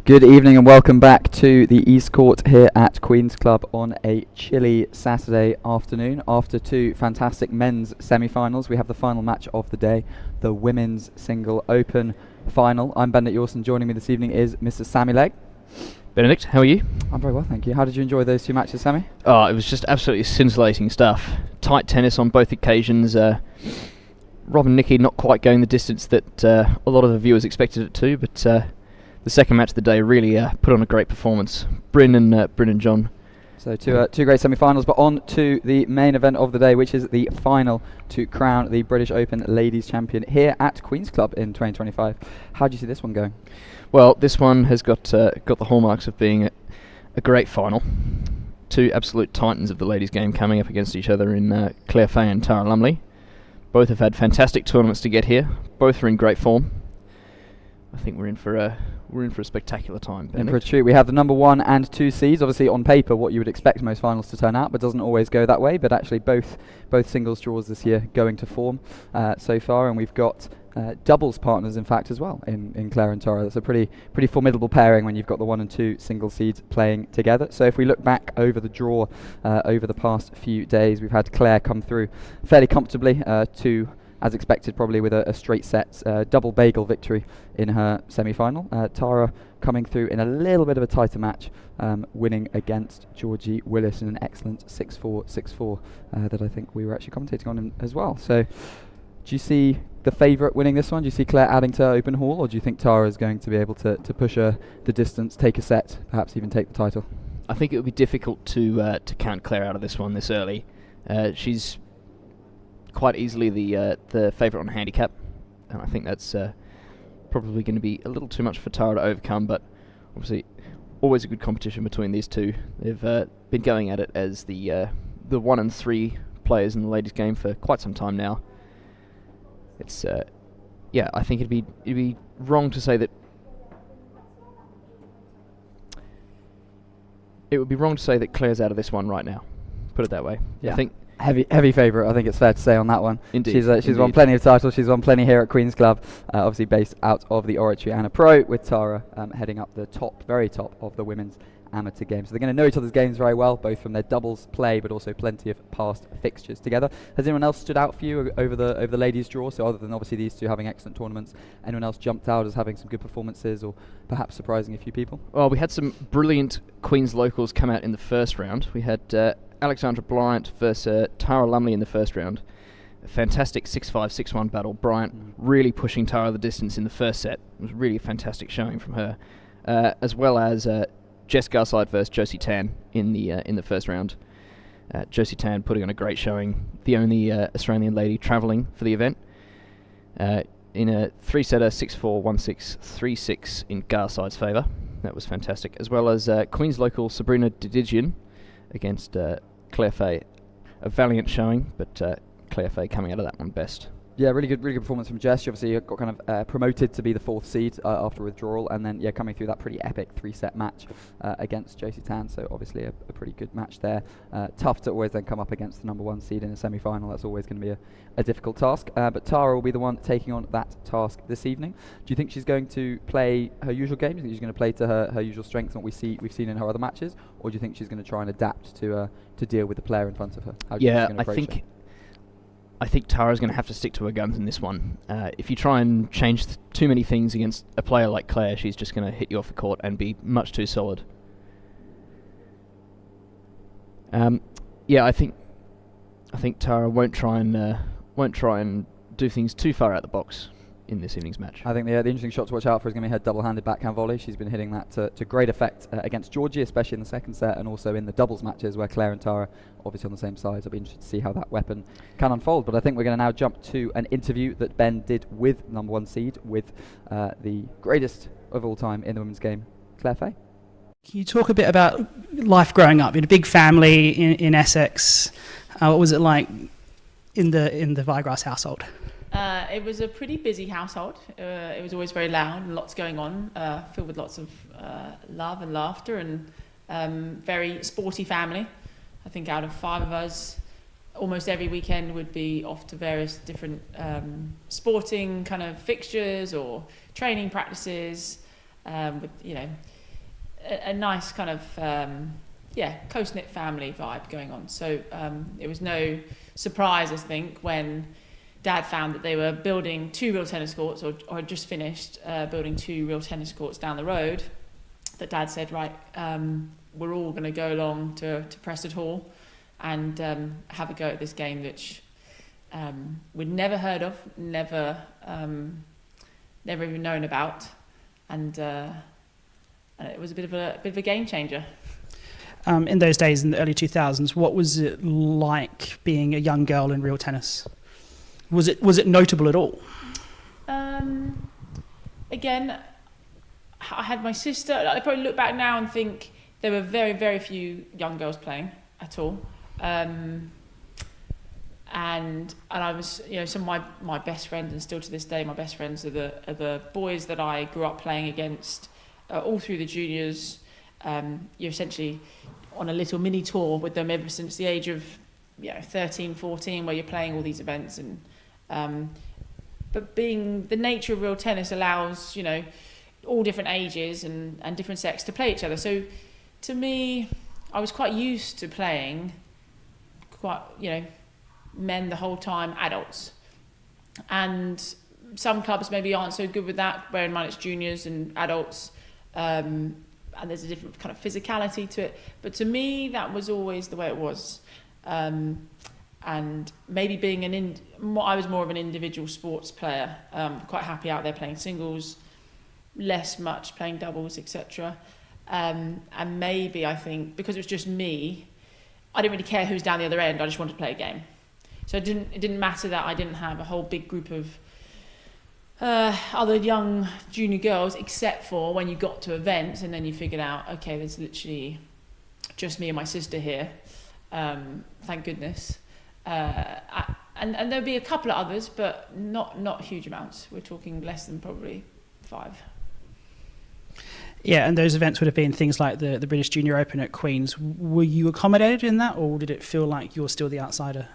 Good evening and welcome back to the East Court here at Queen's Club on a chilly Saturday afternoon. After two fantastic men's semi-finals, we have the final match of the day, the Women's Single Open Final. I'm Benedict Yorson. Joining me this evening is Mr. Sammy Legg. Benedict, how are you? I'm very well, thank you. How did you enjoy those two matches, Sammy? Oh, it was just absolutely scintillating stuff. Tight tennis on both occasions. Rob and Nikki not quite going the distance that a lot of the viewers expected it to, but the second match of the day really put on a great performance. Bryn and John. So two great semi-finals, but on to the main event of the day, which is the final to crown the British Open Ladies Champion here at Queen's Club in 2025. How do you see this one going? Well, this one has got the hallmarks of being a great final. Two absolute titans of the ladies' game coming up against each other in Claire Fahey and Tara Lumley. Both have had fantastic tournaments to get here. Both are in great form. I think we're in for a spectacular time. In for a treat. We have the number 1 and 2 seeds. Obviously, on paper, what you would expect most finals to turn out, but doesn't always go that way. But actually, both singles draws this year going to form so far, and we've got doubles partners, in fact, as well in Claire and Tara. That's a pretty formidable pairing when you've got the 1 and 2 single seeds playing together. So if we look back over the draw over the past few days, we've had Claire come through fairly comfortably to, as expected, probably with a straight set double bagel victory in her semi-final. Tara coming through in a little bit of a tighter match, winning against Georgie Willis in an excellent 6-4, 6-4 that I think we were actually commentating on as well. So do you see the favourite winning this one? Do you see Claire adding to open haul, or do you think Tara is going to be able to push her the distance, take a set, perhaps even take the title? I think it would be difficult to count Claire out of this one this early. She's quite easily the favourite on handicap, and I think that's probably going to be a little too much for Tara to overcome, but obviously always a good competition between these two. They've been going at it as the 1 and 3 players in the ladies' game for quite some time now. It's I think it'd be wrong to say that it would be wrong to say that Claire's out of this one right now. Put it that way. Yeah. I think heavy favourite, I think it's fair to say on that one. Indeed. She's won plenty of titles. She's won plenty here at Queen's Club, obviously based out of the Oratory and a pro, with Tara heading up the very top of the women's amateur game. So they're going to know each other's games very well, both from their doubles play, but also plenty of past fixtures together. Has anyone else stood out for you over the ladies' draw? So other than obviously these two having excellent tournaments, anyone else jumped out as having some good performances, or perhaps surprising a few people? Well, we had some brilliant Queen's locals come out in the first round. We had Alexandra Bryant versus Tara Lumley in the first round. A fantastic 6-5, 6-1 battle. Bryant really pushing Tara the distance in the first set. It was really a fantastic showing from her. As well as Jess Garside versus Josie Tan in the first round. Josie Tan putting on a great showing, the only Australian lady travelling for the event. In a 3-setter, 6-4, 1-6, 3-6 in Garside's favour. That was fantastic. As well as Queen's local Sabrina Didigian against Claire Fahey. A valiant showing, but Claire Fahey coming out of that one best. Yeah, really good performance from Jess. She obviously got kind of promoted to be the 4th seed after withdrawal, and then coming through that pretty epic 3-set match against Josie Tan. So obviously a pretty good match there. Tough to always then come up against the number 1 seed in a semi-final. That's always going to be a difficult task. But Tara will be the one taking on that task this evening. Do you think she's going to play her usual game? Do you think she's going to play to her usual strengths and what we've seen in her other matches, or do you think she's going to try and adapt to deal with the player in front of her? How do you think she's going to approach it? I think Tara's going to have to stick to her guns in this one. If you try and change too many things against a player like Claire, she's just going to hit you off the court and be much too solid. I think Tara won't try and do things too far out the box in this evening's match. I think the interesting shot to watch out for is going to be her double-handed backhand volley. She's been hitting that to great effect against Georgie, especially in the second set, and also in the doubles matches where Claire and Tara obviously on the same side. I'll be interested to see how that weapon can unfold. But I think we're going to now jump to an interview that Ben did with number 1 seed, with the greatest of all time in the women's game, Claire Fahey. Can you talk a bit about life growing up in a big family in Essex? What was it like in the Vigrass household? It was a pretty busy household. It was always very loud and lots going on, filled with lots of love and laughter, and very sporty family. I think out of 5 of us, almost every weekend would be off to various different sporting kind of fixtures or training practices, with a nice kind of close-knit family vibe going on. So it was no surprise, I think, when Dad found that they were building 2 real tennis courts, or had just finished building 2 real tennis courts down the road, that Dad said, right, we're all going to go along to Preston Hall and have a go at this game, which we'd never heard of, never even known about, and it was a bit of a game changer. In those days, in the early 2000s, what was it like being a young girl in real tennis? Was it notable at all? Again, I had my sister. I probably look back now and think there were very, very few young girls playing at all. And I was, some of my best friends, and still to this day, my best friends are the boys that I grew up playing against all through the juniors. You're essentially on a little mini tour with them ever since the age of 13, 14, where you're playing all these events. And but being the nature of real tennis allows all different ages and different sex to play each other. So to me, I was quite used to playing men the whole time, adults. And some clubs maybe aren't so good with that, bear in mind it's juniors and adults, and there's a different kind of physicality to it. But to me, that was always the way it was. And maybe being I was more of an individual sports player, quite happy out there playing singles, less much playing doubles, etc. And maybe, I think, because it was just me, I didn't really care who was down the other end. I just wanted to play a game. So it didn't matter that I didn't have a whole big group of other young junior girls, except for when you got to events and then you figured out, okay, there's literally just me and my sister here. Thank goodness. And there'll be a couple of others, but not huge amounts. We're talking less than probably 5. Yeah, and those events would have been things like the British Junior Open at Queen's. Were you accommodated in that, or did it feel like you're still the outsider?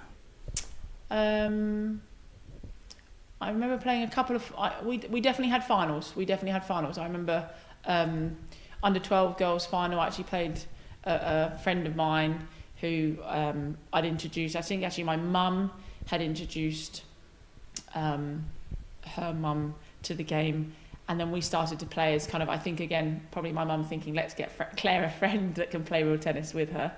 I remember playing a couple of... We definitely had finals. I remember under 12 girls final. I actually played a friend of mine who I'd introduced. I think actually my mum had introduced her mum to the game, and then we started to play as kind of, I think again, probably my mum thinking, let's get Claire a friend that can play real tennis with her,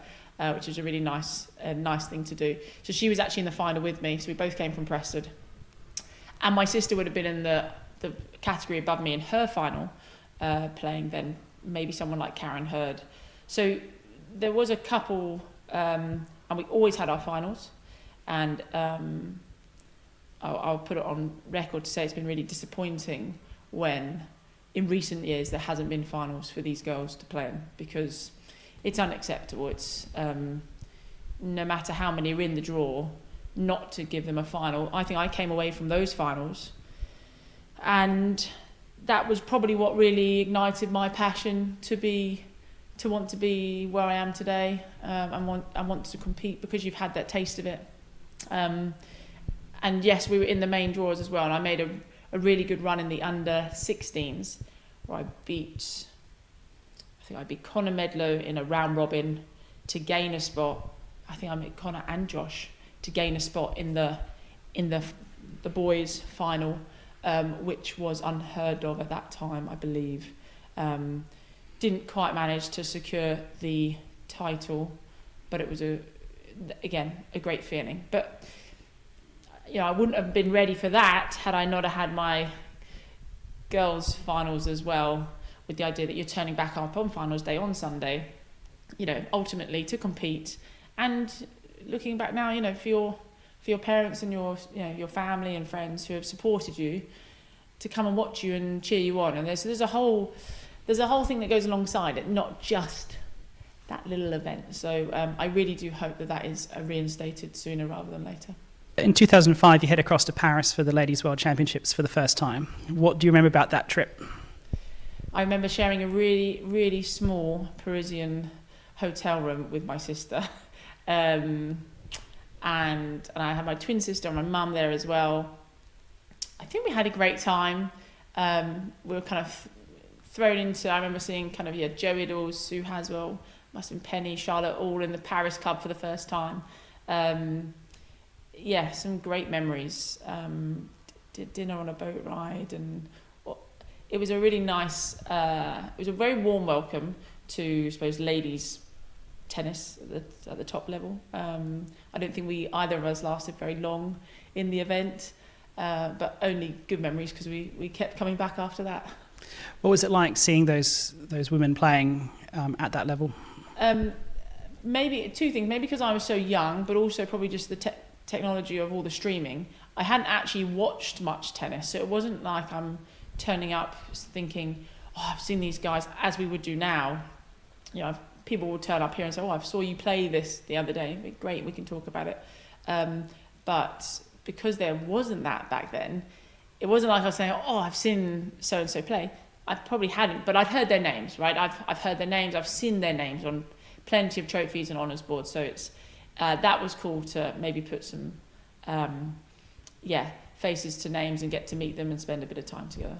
which is a really nice thing to do. So she was actually in the final with me, so we both came from Preston. And my sister would have been in the category above me in her final, playing then maybe someone like Karen Hurd. So there was a couple, and we always had our finals. And I'll put it on record to say it's been really disappointing when, in recent years, there hasn't been finals for these girls to play in, because it's unacceptable. It's no matter how many are in the draw, not to give them a final. I think I came away from those finals, and that was probably what really ignited my passion to want to be where I am today, and want to compete, because you've had that taste of it. And yes, we were in the main draws as well, and I made a really good run in the under 16s, where I beat Conor Medlow in a round robin to gain a spot. I think I met Conor and Josh to gain a spot in the boys' final, which was unheard of at that time, I believe. Didn't quite manage to secure the title, but it was again a great feeling. But I wouldn't have been ready for that had I not had my girls' finals as well, with the idea that you're turning back up on finals day on Sunday, ultimately to compete. And looking back now, for your parents and your family and friends who have supported you, to come and watch you and cheer you on. And there's a whole thing that goes alongside it, not just that little event. So I really do hope that is reinstated sooner rather than later. In 2005, you head across to Paris for the Ladies' World Championships for the first time. What do you remember about that trip? I remember sharing a really, really small Parisian hotel room with my sister. And I had my twin sister and my mum there as well. I think we had a great time. We were kind of thrown into, I remember seeing kind of, Jo Iddles, Sue Haswell, must have been Penny, Charlotte, all in the Paris club for the first time. Some great memories. Did dinner on a boat ride, and it was a really nice, it was a very warm welcome to, I suppose, ladies tennis at the top level. I don't think either of us lasted very long in the event, but only good memories because we kept coming back after that. What was it like seeing those women playing at that level? Maybe two things. Maybe because I was so young, but also probably just the technology of all the streaming. I hadn't actually watched much tennis, so it wasn't like I'm turning up thinking, oh, I've seen these guys, as we would do now. People will turn up here and say, oh, I saw you play this the other day. Great, we can talk about it. But because there wasn't that back then, it wasn't like I was saying, oh, I've seen so-and-so play. I probably hadn't, but I'd heard their names, right? I've heard their names, I've seen their names on plenty of trophies and honours boards. So it's that was cool to maybe put some faces to names and get to meet them and spend a bit of time together.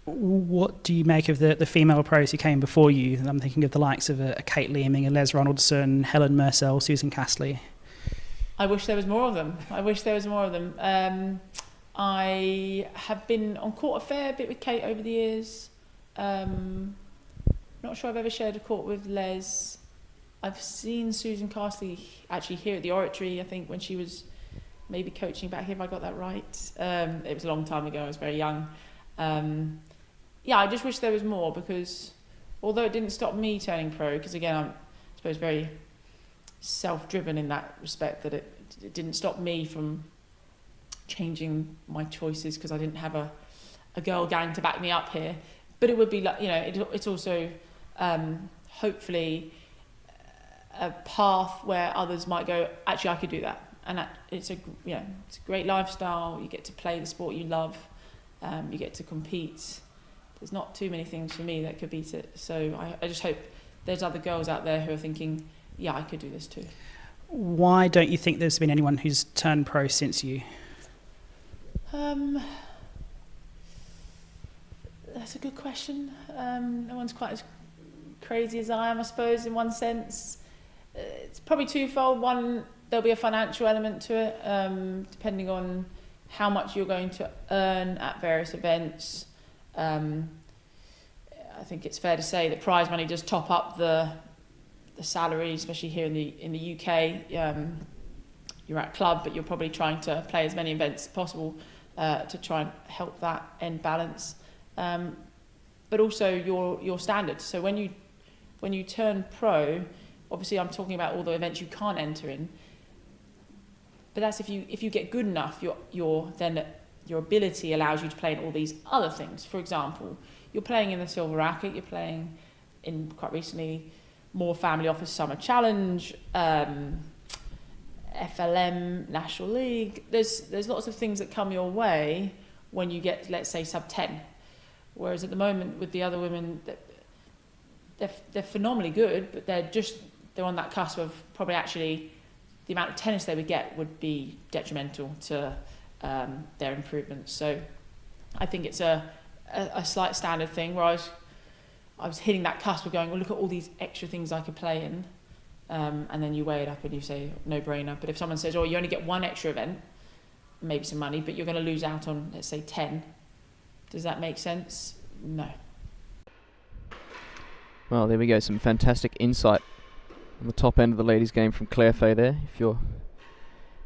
What do you make of the female pros who came before you? I'm thinking of the likes of a Kate Leeming, a Les Ronaldson, Helen Mersel, Susan Castley. I wish there was more of them. I have been on court a fair bit with Kate over the years. Not sure I've ever shared a court with Les. I've seen Susan Castley actually here at the Oratory, I think, when she was maybe coaching back here, if I got that right. It was a long time ago, I was very young. I just wish there was more, because although it didn't stop me turning pro, because again, I'm, I suppose, very self-driven in that respect, that it didn't stop me from changing my choices because I didn't have a girl gang to back me up here. But it would be like, it's also hopefully a path where others might go, actually, I could do that. And it's a great lifestyle. You get to play the sport you love. You get to compete. There's not too many things for me that could beat it. So I just hope there's other girls out there who are thinking, yeah, I could do this too. Why don't you think there's been anyone who's turned pro since you? That's a good question. No one's quite as crazy as I am, I suppose, in one sense. It's probably twofold. One, there'll be a financial element to it, depending on how much you're going to earn at various events. I think it's fair to say that prize money does top up the salary, especially here in the UK. You're at club, but you're probably trying to play as many events as possible to try and help that end balance. But also your standards. So when you turn pro, obviously I'm talking about all the events you can't enter in. But that's if you get good enough, your ability allows you to play in all these other things. For example, you're playing in the Silver Racket, you're playing in, quite recently, more Family Office Summer Challenge, FLM, National League. There's lots of things that come your way when you get, let's say, sub 10. Whereas at the moment with the other women, they're phenomenally good, but they're on that cusp of probably actually the amount of tennis they would get would be detrimental to their improvements. So I think it's a slight standard thing where I was hitting that cusp of going, well, look at all these extra things I could play in, and then you weigh it up and you say no brainer. But if someone says, oh, you only get one extra event, maybe some money, but you're going to lose out on, let's say, 10, does that make sense? No. Well, there we go, some fantastic insight on the top end of the ladies' game from Claire Fahey there. If you're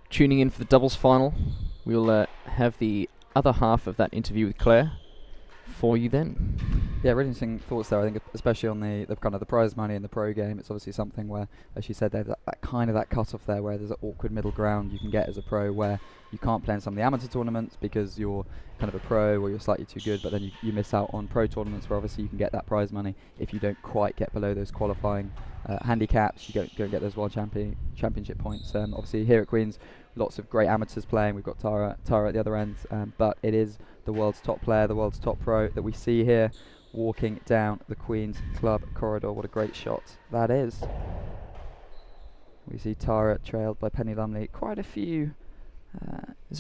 tuning in for the doubles final, we'll have the other half of that interview with Claire for you then. Yeah, really interesting thoughts there. I think especially on the kind of the prize money in the pro game, it's obviously something where, as you said, there's that cut-off there where there's an awkward middle ground you can get as a pro where you can't play in some of the amateur tournaments because you're kind of a pro or you're slightly too good, but then you miss out on pro tournaments where obviously you can get that prize money if you don't quite get below those qualifying handicaps. You go and get those world championship points. Obviously here at Queen's, lots of great amateurs playing. We've got Tara at the other end, but it is the world's top player, the world's top pro that we see here walking down the Queen's Club corridor. What a great shot that is. We see Tara trailed by Penny Lumley. Quite a few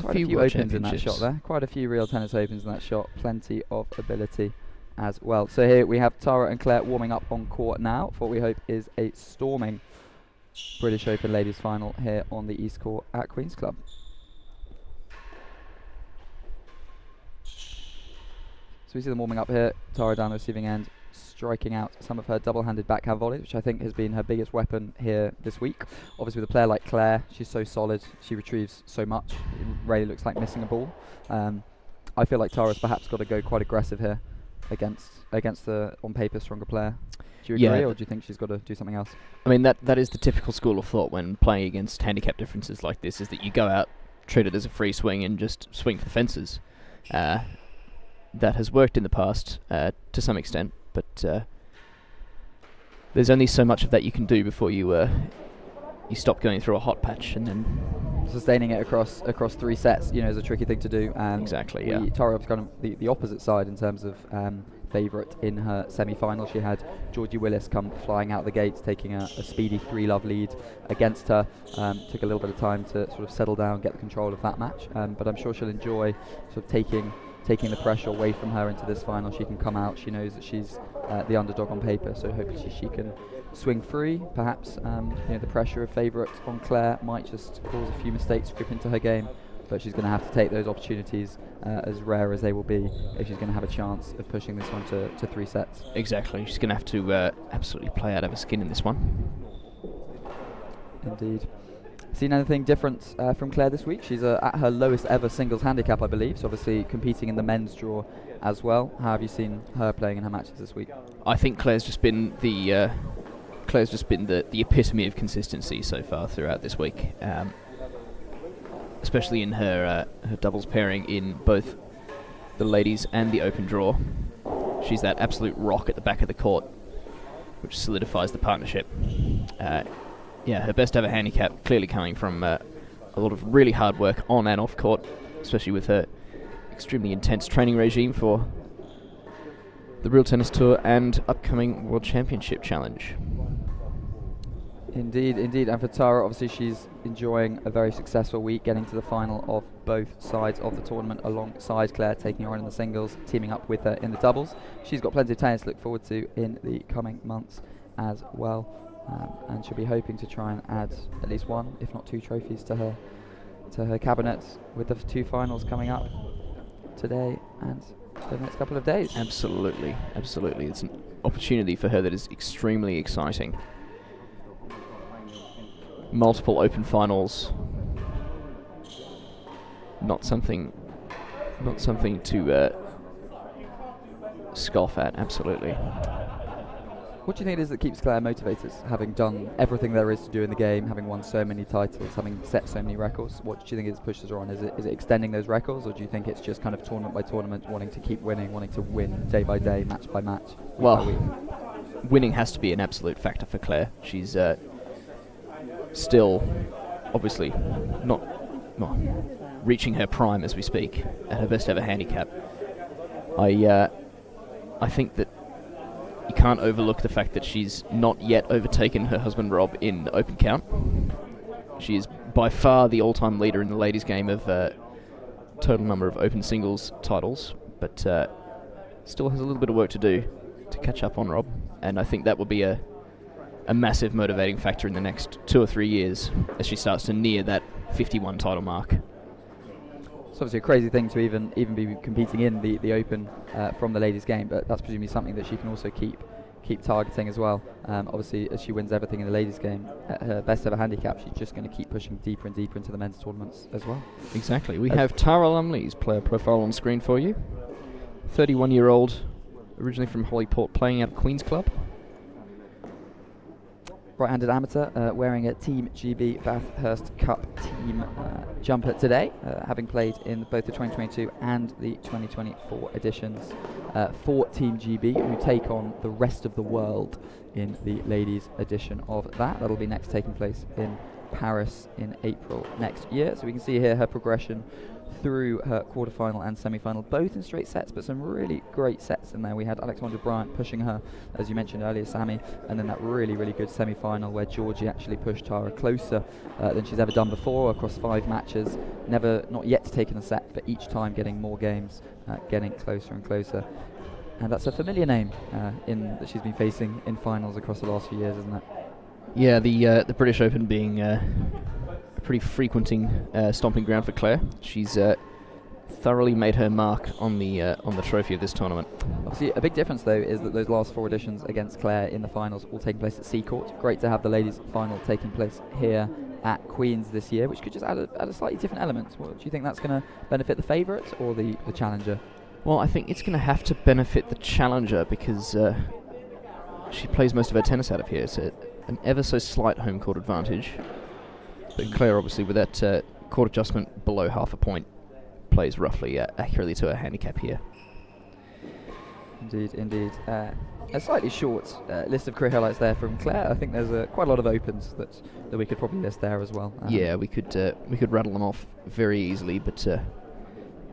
Opens in that shot there. Quite a few Real Tennis Opens in that shot. Plenty of ability as well. So here we have Tara and Claire warming up on court now for what we hope is a storming British Open Ladies Final here on the East Court at Queen's Club. So we see them warming up here. Tara down the receiving end, striking out some of her double-handed backhand volleys, which I think has been her biggest weapon here this week. Obviously with a player like Claire, she's so solid, she retrieves so much, it rarely looks like missing a ball. I feel like Tara's perhaps got to go quite aggressive here against the, on paper, stronger player. Do you agree, or do you think she's got to do something else? I mean, that is the typical school of thought when playing against handicap differences like this, is that you go out, treat it as a free swing and just swing for the fences. That has worked in the past to some extent, but there's only so much of that you can do before you stop going through a hot patch, and then sustaining it across 3 sets, is a tricky thing to do. Exactly, yeah. Tara was kind of the opposite side in terms of favourite in her semi-final. She had Georgie Willis come flying out the gates, taking a speedy 3-love lead against her. Took a little bit of time to sort of settle down, get the control of that match, but I'm sure she'll enjoy sort of taking the pressure away from her into this final. She can come out, she knows that she's the underdog on paper, so hopefully she can swing free. Perhaps the pressure of favourite on Claire might just cause a few mistakes creep into her game, but she's going to have to take those opportunities, as rare as they will be, if she's going to have a chance of pushing this one to 3 sets. Exactly, she's going to have to absolutely play out of her skin in this one. Indeed. Seen anything different from Claire this week? She's at her lowest ever singles handicap, I believe, so obviously competing in the men's draw as well. How have you seen her playing in her matches this week? I think Claire's just been the epitome of consistency so far throughout this week, especially in her doubles pairing in both the ladies and the open draw. She's that absolute rock at the back of the court, which solidifies the partnership. Her best ever handicap clearly coming from a lot of really hard work on and off court, especially with her extremely intense training regime for the Real Tennis Tour and upcoming World Championship Challenge. Indeed. And for Tara, obviously she's enjoying a very successful week, getting to the final of both sides of the tournament alongside Claire, taking her on in the singles, teaming up with her in the doubles. She's got plenty of tennis to look forward to in the coming months as well. And she'll be hoping to try and add at least 1, if not 2 trophies to her cabinet, with the 2 finals coming up today and the next couple of days. Absolutely. It's an opportunity for her that is extremely exciting. Multiple open finals. Not something to scoff at, absolutely. What do you think it is that keeps Claire motivated, having done everything there is to do in the game, having won so many titles, having set so many records? What do you think pushes her on? Is it extending those records, or do you think it's just kind of tournament by tournament, wanting to keep winning, wanting to win day by day, match by match, week by week? Winning has to be an absolute factor for Claire. She's still, obviously, not reaching her prime as we speak, at her best ever handicap. I think that you can't overlook the fact that she's not yet overtaken her husband Rob in open count. She is by far the all-time leader in the ladies' game of total number of open singles titles, but still has a little bit of work to do to catch up on Rob, and I think that will be a massive motivating factor in the next 2 or 3 years as she starts to near that 51 title mark. It's obviously a crazy thing to even be competing in the Open from the ladies' game, but that's presumably something that she can also keep targeting as well. Obviously, as she wins everything in the ladies' game at her best ever handicap, she's just going to keep pushing deeper and deeper into the men's tournaments as well. Exactly. We have Tara Lumley's player profile on screen for you. 31-year-old, originally from Holyport, playing out of Queen's Club. Right-handed amateur, wearing a Team GB Bathurst Cup team jumper today, having played in both the 2022 and the 2024 editions for Team GB, who take on the rest of the world in the ladies' edition of that. That'll be next taking place in Paris in April next year. So we can see here her progression through her quarterfinal and semi-final, both in straight sets, but some really great sets in there. We had Alexandra Bryant pushing her, as you mentioned earlier, Sammy, and then that really, really good semi-final where Georgie actually pushed Tara closer than she's ever done before across 5 matches. Not yet taken a set, but each time getting more games, getting closer and closer. And that's a familiar name that she's been facing in finals across the last few years, isn't it? Yeah, the British Open being a pretty frequenting stomping ground for Claire. She's thoroughly made her mark on the trophy of this tournament. Obviously, a big difference though is that those last 4 editions against Claire in the finals all taking place at Seacourt. Great to have the ladies' final taking place here at Queen's this year, which could just add a slightly different element. Well, do you think that's going to benefit the favourite or the challenger? Well, I think it's going to have to benefit the challenger because she plays most of her tennis out of here. So an ever so slight home court advantage. But Claire, obviously, with that court adjustment below half a point, plays roughly accurately to her handicap here. Indeed. A slightly short list of career highlights there from Claire. I think there's quite a lot of opens that we could probably list there as well. Yeah, we could rattle them off very easily, but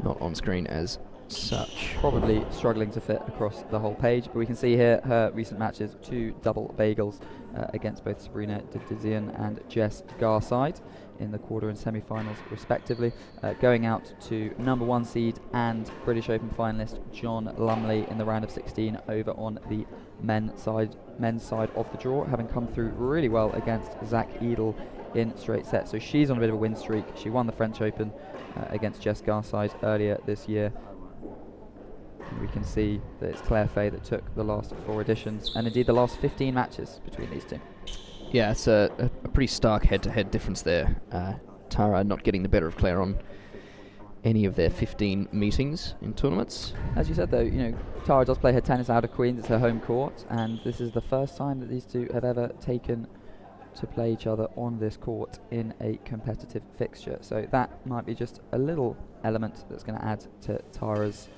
not on screen as such. Probably struggling to fit across the whole page, but we can see here her recent matches: 2 double bagels against both Sabrina Didizian and Jess Garside in the quarter and semi-finals respectively, going out to number 1 seed and British Open finalist John Lumley in the round of 16 over on the men's side of the draw, having come through really well against Zach Edel in straight sets. So she's on a bit of a win streak. She won the French Open against Jess Garside earlier this year. And we can see that it's Claire Fahey that took the last 4 editions, and indeed the last 15 matches between these two. Yeah, it's a pretty stark head-to-head difference there. T&RA not getting the better of Claire on any of their 15 meetings in tournaments. As you said though, T&RA does play her tennis out of Queen's, it's her home court, and this is the first time that these two have ever taken to play each other on this court in a competitive fixture. So that might be just a little element that's going to add to T&RA's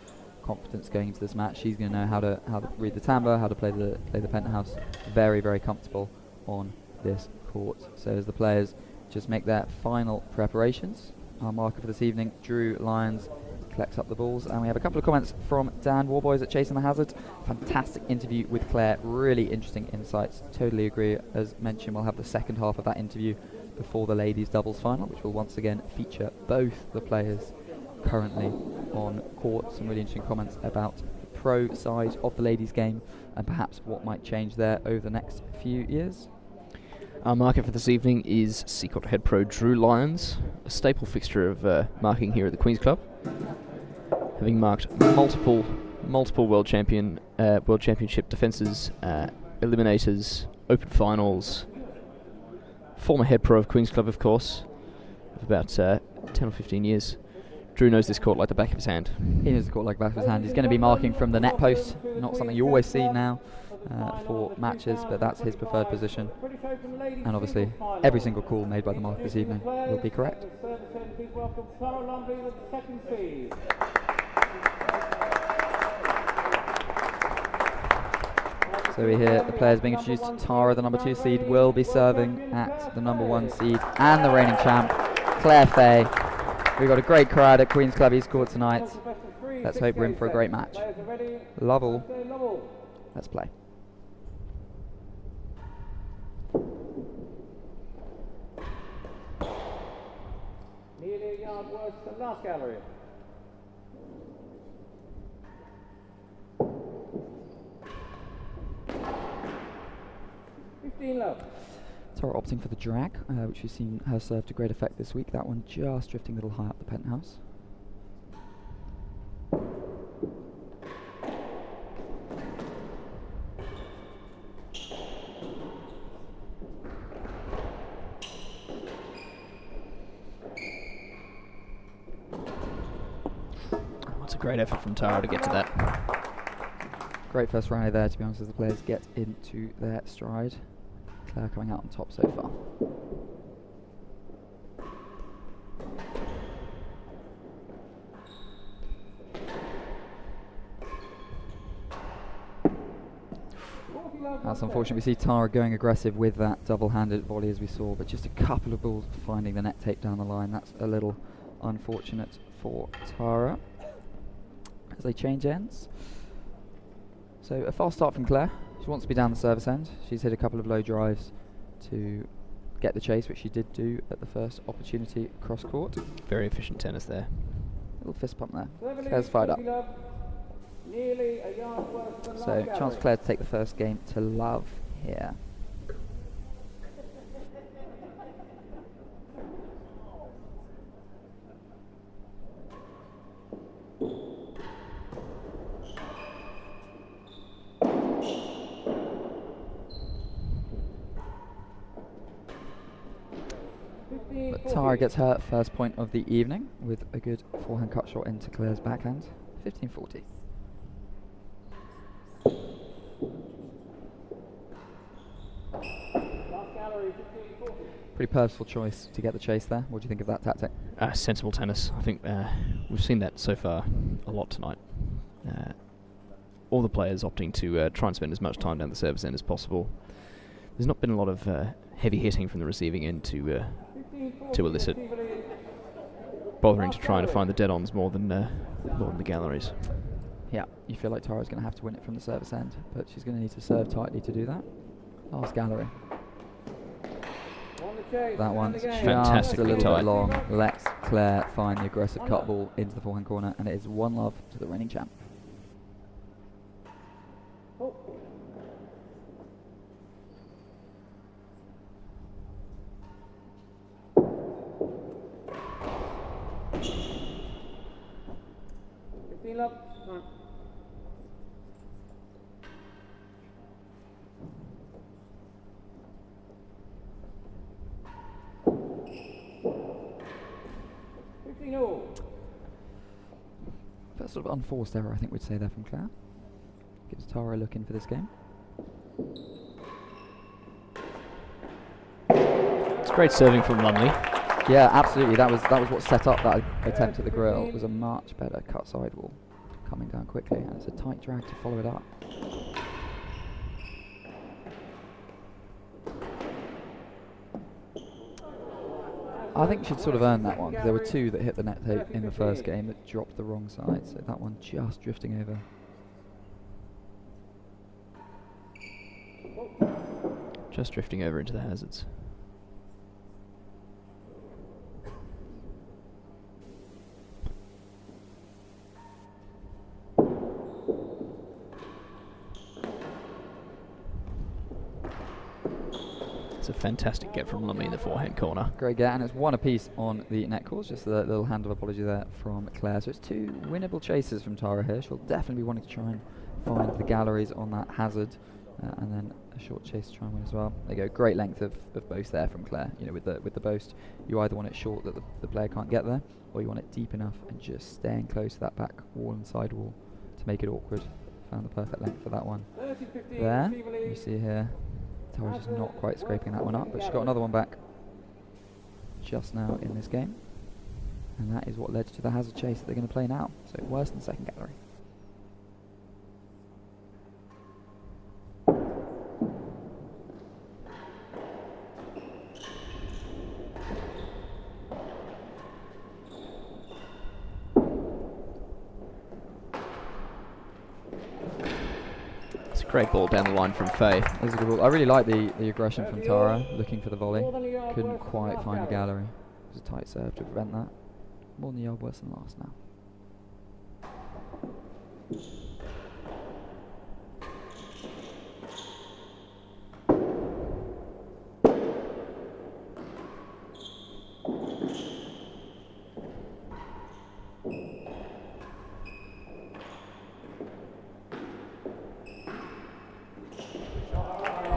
confidence going into this match. She's going to know how to read the timbre, how to play the penthouse. Very, very comfortable on this court. So as the players just make their final preparations, our marker for this evening, Drew Lyons, collects up the balls, and we have a couple of comments from Dan Warboys at Chasing the Hazard. Fantastic interview with Claire, really interesting insights. Totally agree. As mentioned, we'll have the second half of that interview before the ladies doubles final, which will once again feature both the players currently on court. Some really interesting comments about the pro side of the ladies game and perhaps what might change there over the next few years. Our marker for this evening is Seacourt head pro Drew Lyons, a staple fixture of marking here at the Queen's Club, having marked multiple world championship defences, eliminators, open finals. Former head pro of Queen's Club, of course, of about 10 or 15 years. Drew knows this court like the back of his hand. He knows the court like the back of his hand. He's going to be marking from the net post, not something you always see now for matches, but that's his preferred position. And obviously, every single call made by the marker this evening will be correct. So we hear the players being introduced. T&RA, the number 2 seed, will be serving at the number 1 seed and the reigning champ, Claire Fahey. We've got a great crowd at Queen's Club East Court tonight. Let's hope we're in for a great match. Love all. Let's play. Nearly a yard worse than last gallery. T&RA opting for the drag, which we've seen her serve to great effect this week. That one just drifting a little high up the penthouse. It's a great effort from T&RA to get to that. Great first rally there, to be honest, as the players get into their stride. Claire coming out on top so far. That's unfortunate. We see T&RA going aggressive with that double-handed volley as we saw, but just a couple of balls finding the net tape down the line. That's a little unfortunate for T&RA as they change ends. So a fast start from Claire. She wants to be down the service end. She's hit a couple of low drives to get the chase, which she did do at the first opportunity cross court. Very efficient tennis there. Little fist pump there. Claire's fired up. Nearly a yard worse than So last chance gallery. for Claire to take the first game to love here. But Tara gets her first point of the evening with a good forehand cut shot into Claire's backhand. 15-40. Last gallery, 15-40. Pretty purposeful choice to get the chase there. What do you think of that tactic? Sensible tennis. I think we've seen that so far a lot tonight. All the players opting to try and spend as much time down the service end as possible. There's not been a lot of heavy hitting from the receiving end to elicit bothering to try and find the dead-ons more than the galleries. Yeah, you feel like Tara's going to have to win it from the service end, but she's going to need to serve tightly to do that. Last gallery. On the chase, That and one's again. just Fantastically a little tight. bit long. Lets Claire find the aggressive cut ball into the forehand corner, and it is 1-love to the reigning champ. Oh. Love. Right. First sort of unforced error, I think we'd say there from Claire. Gives Tara a look in for this game. It's great serving from Lumley. Yeah, absolutely. That was what set up that attempt at the grill. It was a much better cut sidewall coming down quickly, and it's a tight drag to follow it up. I think she'd sort of earned that one, because there were two that hit the net tape in the first game that dropped the wrong side, so that one just drifting over. Just drifting over into the hazards. It's a fantastic get from Lumley in the forehand corner. Great get, and it's one apiece on the net course. Just a little hand of apology there from Claire. So it's two winnable chases from Tara here. She'll definitely be wanting to try and find the galleries on that hazard, and then a short chase to try and win as well. There you go, great length of boast there from Claire. You know, with the boast, you either want it short that the player can't get there, or you want it deep enough and just staying close to that back wall and side wall to make it awkward. Found the perfect length for that one. There, you see here, Tara's just not quite scraping that one up, but she's got another one back just now in this game, and that is what led to the hazard chase that they're going to play now. So worse than second gallery. Great ball down the line from Fahey. That was a good ball. I really like the aggression from Tara, looking for the volley. Couldn't quite find a gallery. It was a tight serve to prevent that. More than a yard worse than last now.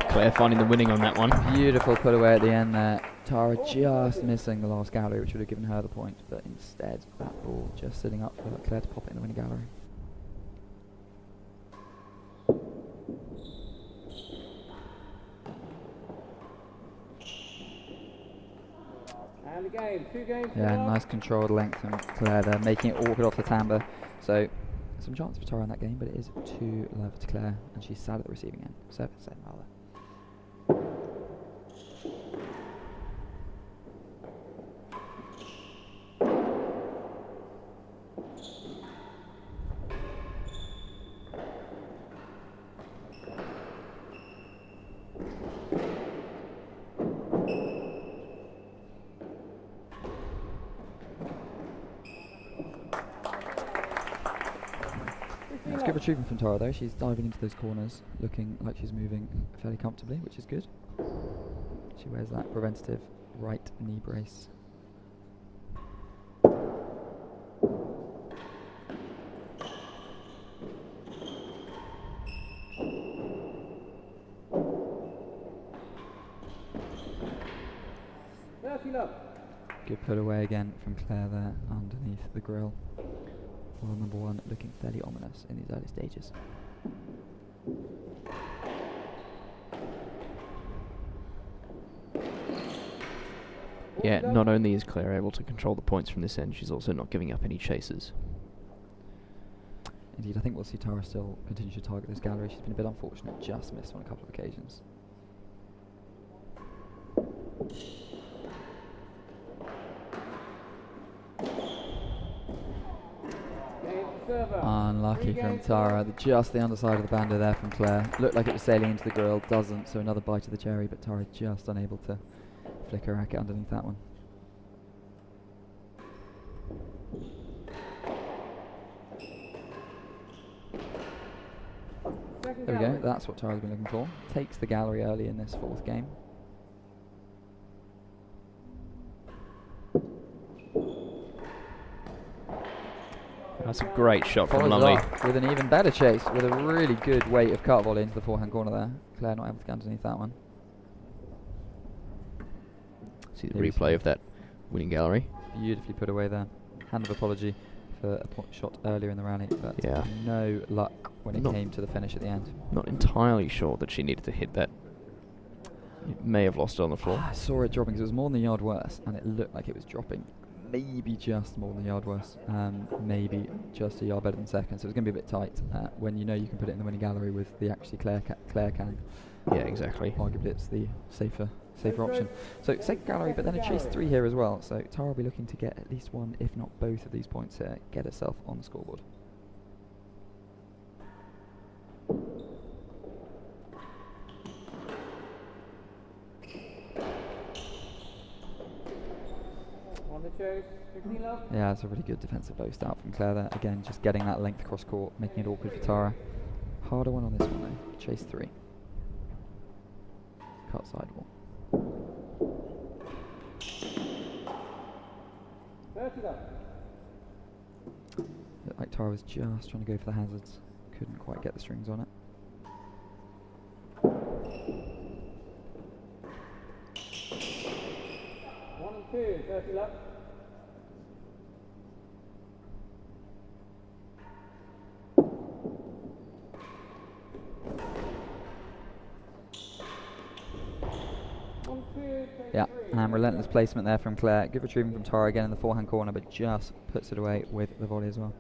Claire finding the winning on that one. Beautiful put away at the end there. Tara just missing the last gallery, which would have given her the point, but instead that ball just sitting up for Claire to pop it in the winning gallery. And again, 2 games. Yeah, nice controlled length from Claire there, making it awkward off the timbre. So some chance for Tara in that game, but it is 2-love to Claire, and she's sat at the receiving end. 7-7 rather. It's good retrieving from Tara though. She's diving into those corners, looking like she's moving fairly comfortably, which is good. She wears that preventative right knee brace. Good put away again from Claire there underneath the grill. Well, number one looking fairly ominous in these early stages. Yeah, not only is Claire able to control the points from this end, she's also not giving up any chases. Indeed, I think we'll see Tara still continue to target this gallery. She's been a bit unfortunate, just missed on a couple of occasions. Unlucky from Tara. Just the underside of the bander there from Claire. Looked like it was sailing into the grill, doesn't, so another bite of the cherry, but Tara just unable to flick her racket underneath that one. There we go, that's what Tara's been looking for. Takes the gallery early in this fourth game. That's a great shot from Follows Lumley. up with an even better chase, with a really good weight of cut volley into the forehand corner there. Claire not able to get underneath that one. See the replay of that winning gallery. Beautifully put away there. Hand of apology for a point shot earlier in the rally, but Yeah. no luck when it came to the finish at the end. Not entirely sure that she needed to hit that. It may have lost it on the floor. I saw it dropping because it was more than a yard worse, and it looked like it was dropping maybe just more than a yard worse, maybe just a yard better than second, so it was going to be a bit tight when you know you can put it in the winning gallery with the actually Claire can. Yeah, exactly. Arguably it's the safer option. So second gallery, but then a chase 3 here as well, so Tara will be looking to get at least one, if not both of these points here, get herself on the scoreboard. Yeah, it's a really good defensive boast out from Claire there. Again, just getting that length across court, making it awkward for Tara. Harder one on this one though. Chase 3. Cut sidewall. Looked like Tara was just trying to go for the hazards. Couldn't quite get the strings on it. One and two, 30 love. Yeah, and relentless placement there from Claire. Good retrieving from Tara again in the forehand corner, but just puts it away with the volley as well.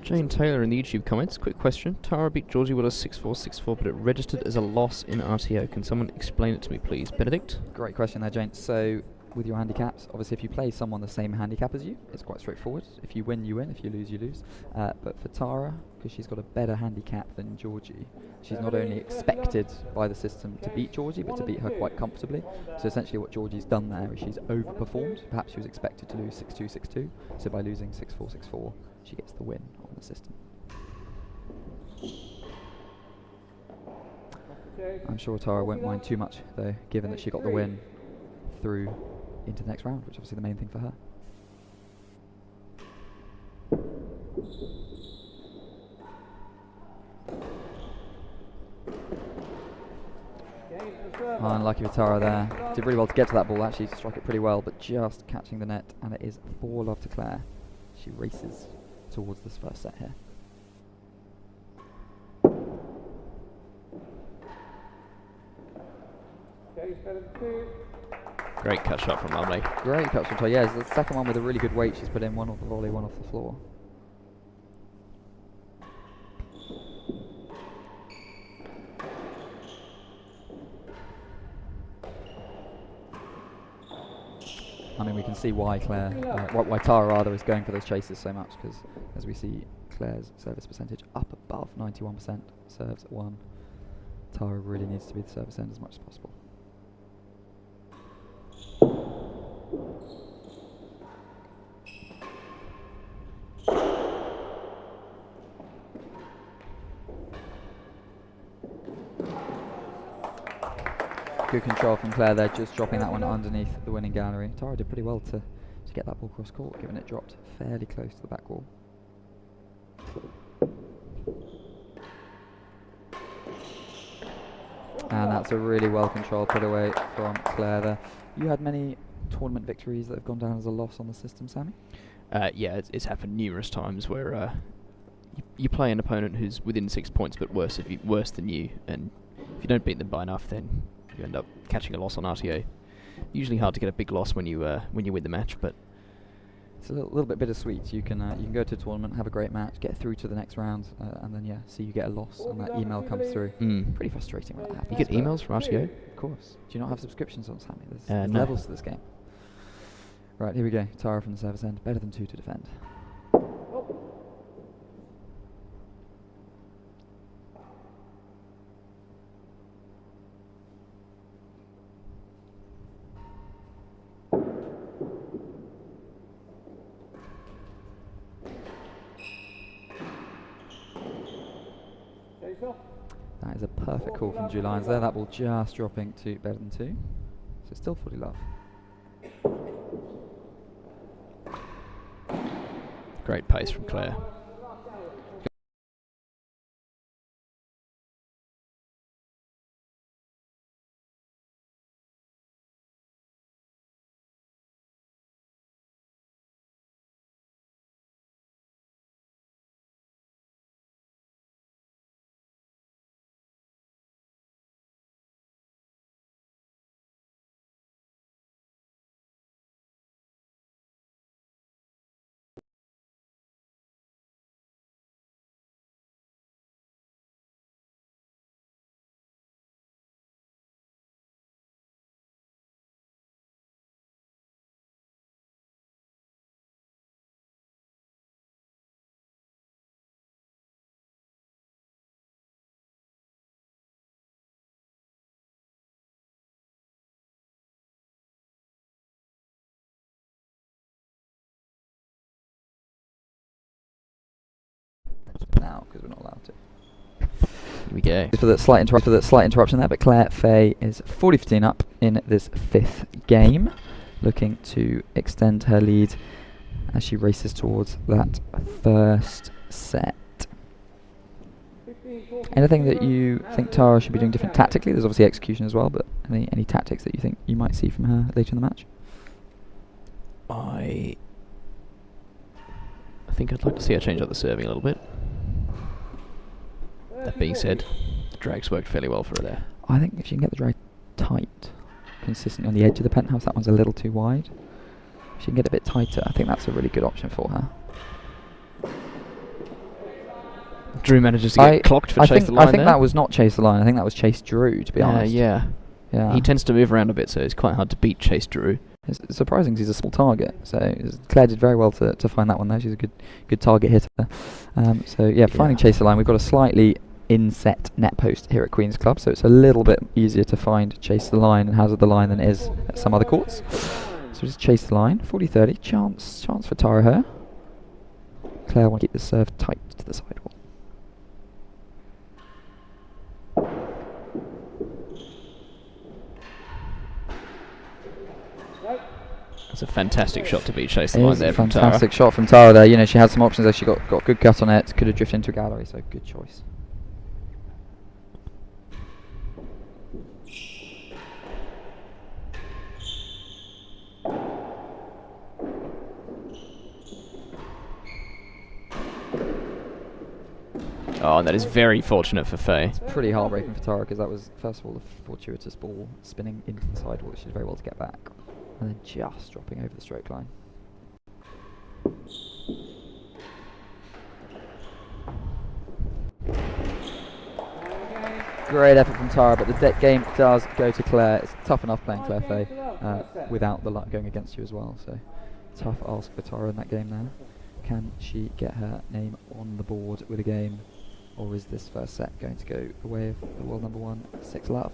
Jane Taylor in the YouTube comments, quick question. Tara beat Georgie Willis 6-4, 6-4, but it registered as a loss in RTO. Can someone explain it to me, please? Benedict? Great question there, Jane. So, with your handicaps, obviously if you play someone the same handicap as you, it's quite straightforward. If you win, you win. If you lose, you lose. But for Tara, because she's got a better handicap than Georgie, she's not only expected by the system to beat Georgie, but to beat her quite comfortably. So essentially what Georgie's done there is she's overperformed. Perhaps she was expected to lose 6-2, 6-2. So by losing 6-4, 6-4, she gets the win on the system. I'm sure Tara won't mind too much, though, given that she got the win through into the next round, which is obviously the main thing for her. Unlucky for Tara there. Did really well to get to that ball, actually struck it pretty well, but just catching the net, and it is 4-love to Claire. She races towards this first set here. Great cut shot from Lumley. Great cut shot. Yeah, it's the second one with a really good weight. She's put in one off the volley, one off the floor. I mean, we can see why Claire, why Tara rather, is going for those chases so much, because as we see Claire's service percentage up above 91%, serves at 1. Tara really needs to be the service end as much as possible. Good control from Claire there, just dropping that one underneath the winning gallery. Tara did pretty well to get that ball cross court, given it dropped fairly close to the back wall. And that's a really well controlled put away from Claire there. You had many tournament victories that have gone down as a loss on the system, Sammy? Yeah, it's happened numerous times where you play an opponent who's within 6 points but worse than you, and if you don't beat them by enough, then you end up catching a loss on RTA. Usually hard to get a big loss when you win the match, but it's a little bit bittersweet. You can go to a tournament, have a great match, get through to the next round, and then see you get a loss, and that email comes through. Pretty frustrating when that happens. You get emails from RTA? Of course. Do you not have subscriptions on Sammy? There's No. levels to this game. Right, here we go. Tara from the service end. Better than 2 to defend. That is a perfect call from Drew Lyons there. That ball just dropping to better than 2. So still fully love. Great pace from Claire. Now, because we're not allowed to. Here we go. For that slight interruption there, but Claire Fahey is 40-15 up in this 5th game, looking to extend her lead as she races towards that first set. Anything that you think Tara should be doing different tactically? There's obviously execution as well, but any tactics that you think you might see from her later in the match? I think I'd like to see her change up the serving a little bit. That being said, the drag's worked fairly well for her there. I think if she can get the drag tight, consistently on the edge of the penthouse, that one's a little too wide. If she can get it a bit tighter, I think that's a really good option for her. Drew manages to get clocked for chase the line. I think that was not chase the line. I think that was chase Drew, to be honest. Yeah. He tends to move around a bit, so it's quite hard to beat chase Drew. It's surprising because he's a small target, so Claire did very well to find that one there. She's a good target hitter. Finding chase the line, we've got a slightly inset net post here at Queen's Club, so it's a little bit easier to find chase the line and hazard the line than it is at some other courts. So just chase the line, 40-30, chance for Tara Her. Claire wants to keep the serve tight to the sidewall. That's a fantastic shot to beat chase the line there from Tara. Fantastic shot from Tara there. You know, she had some options there. She got good cut on it, could have drifted into a gallery, so good choice. Oh, and that is very fortunate for Fahey. It's pretty heartbreaking for Tara because that was, first of all, a fortuitous ball spinning into the sidewall, which she did very well to get back, and then just dropping over the stroke line. Great effort from Tara, but the game does go to Claire. It's tough enough playing Claire Fahey without the luck going against you as well, so tough ask for Tara in that game now. Can she get her name on the board with a game, or is this first set going to go the way of the world number 1, 6-love?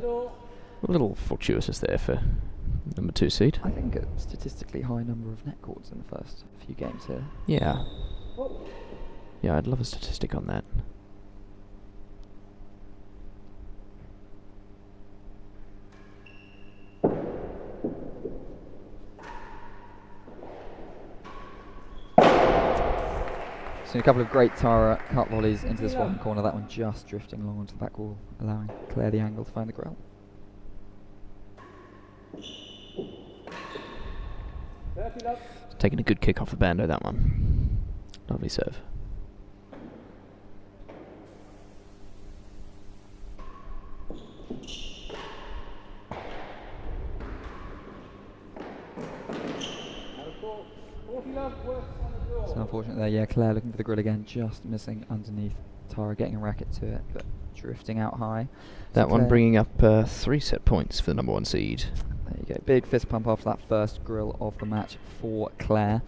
A little fortuitous there for number 2 seed. I think a statistically high number of net courts in the first few games here. Yeah. Yeah, I'd love a statistic on that. So a couple of great Tara cut volleys into this bottom corner. That one just drifting along onto the back wall, allowing Claire the angle to find the grill. Taking a good kick off the bando, that one. Lovely serve. So unfortunate there, yeah, Claire looking for the grill again, just missing underneath. Tara getting a racket to it, but drifting out high. That So one Claire, bringing up 3 set points for the number 1 seed. there you go, big fist pump after that first grill of the match for Claire.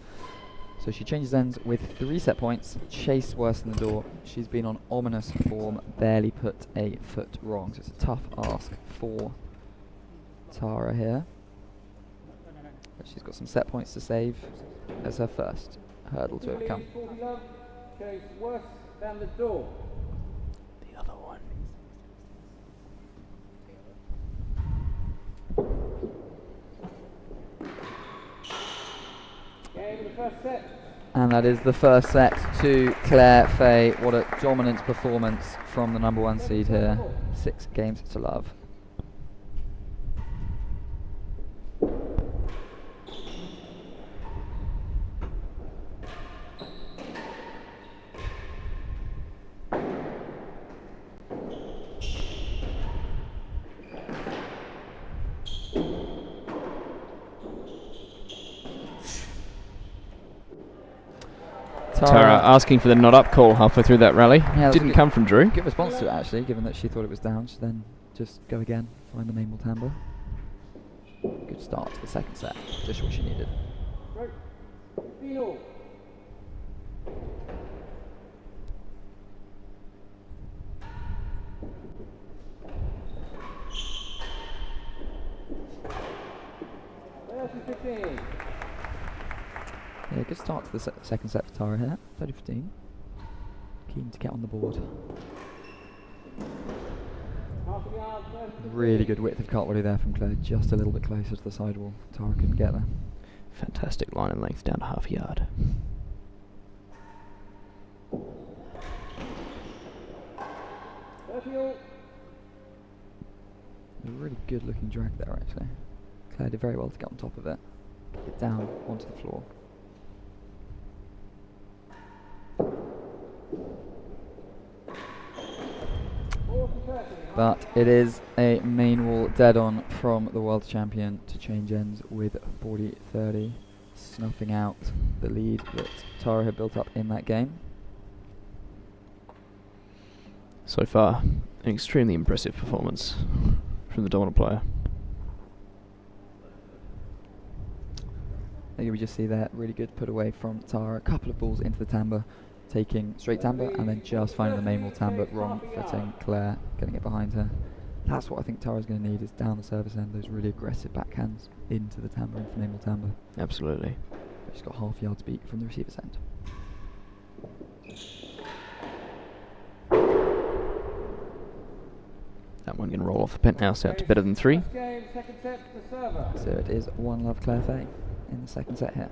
So she changes ends with 3 set points, chase worse than the door. She's been on ominous form, barely put a foot wrong. So it's a tough ask for Tara here. But she's got some set points to save as her first hurdle to overcome. Chase worse than the door. The other one. Game of the first set. And that is the first set to Claire Fahey. What a dominant performance from the number 1 seed here. 6 games to love. Tara asking for the not up call halfway through that rally. Yeah, Didn't come from Drew. Good response to it actually, given that she thought it was down. She then just go again, find the main timbre. Good start to the second set, just what she needed. Right. Feel. Yeah, good start to the second set for Tara here. 30-15. Keen to get on the board. Really good width of cart volley there from Claire, just a little bit closer to the sidewall. Tara couldn't get there. Fantastic line and length down to half a yard. A really good looking drag there actually. Claire did very well to get on top of it. Kick it down onto the floor. But it is a main wall dead on from the world champion to change ends with 40-30, snuffing out the lead that Tara had built up in that game. So far, an extremely impressive performance from the dominant player. There we just see that really good put away from Tara. A couple of balls into the timbre, taking straight timbre and then just finding the main wall timbre, wrong footing Claire, getting it behind her. That's what I think Tara's going to need, is down the service end, those really aggressive backhands into the timbre, into the main wall timbre. Absolutely. But she's got half yard to beat from the receiver's end. That one can roll off the penthouse out to better than 3. Game, second set to the server. So it is 1-love Claire Fahey in the second set here.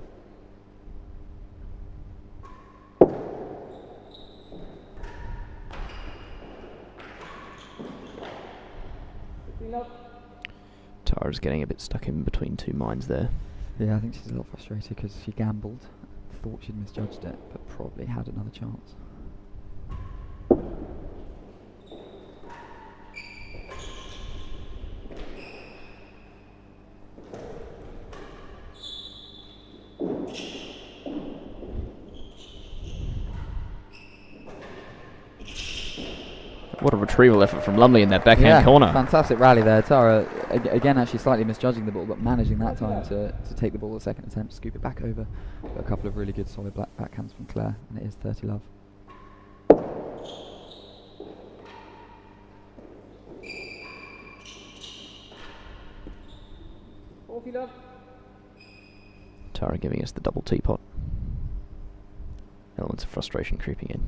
Tara's getting a bit stuck in between 2 minds there. Yeah, I think she's a little frustrated because she gambled, thought she'd misjudged it, but probably had another chance. What a retrieval effort from Lumley in that backhand corner. Fantastic rally there. Tara, again, actually slightly misjudging the ball, but managing that time to take the ball the second attempt, scoop it back over. But a couple of really good solid backhands from Claire, and it is 30-love. Tara giving us the double teapot. Elements of frustration creeping in.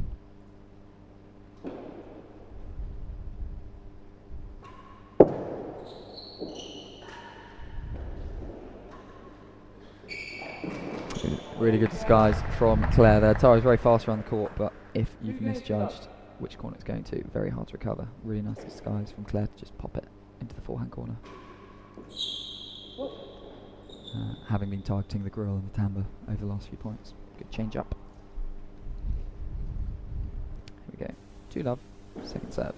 Really good disguise from Claire there. Tara's very fast around the court, but if you've misjudged which corner it's going to, very hard to recover. Really nice disguise from Claire to just pop it into the forehand corner. Having been targeting the grill and the timbre over the last few points. Good change up. Here we go. 2-love, second serve.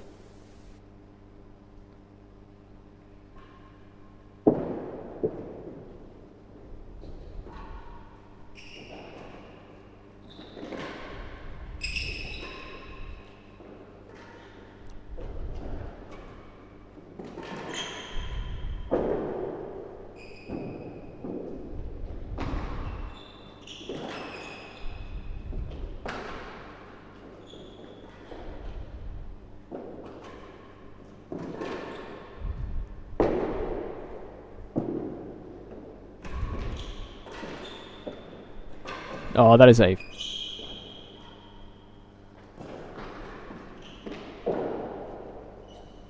Oh, that is a...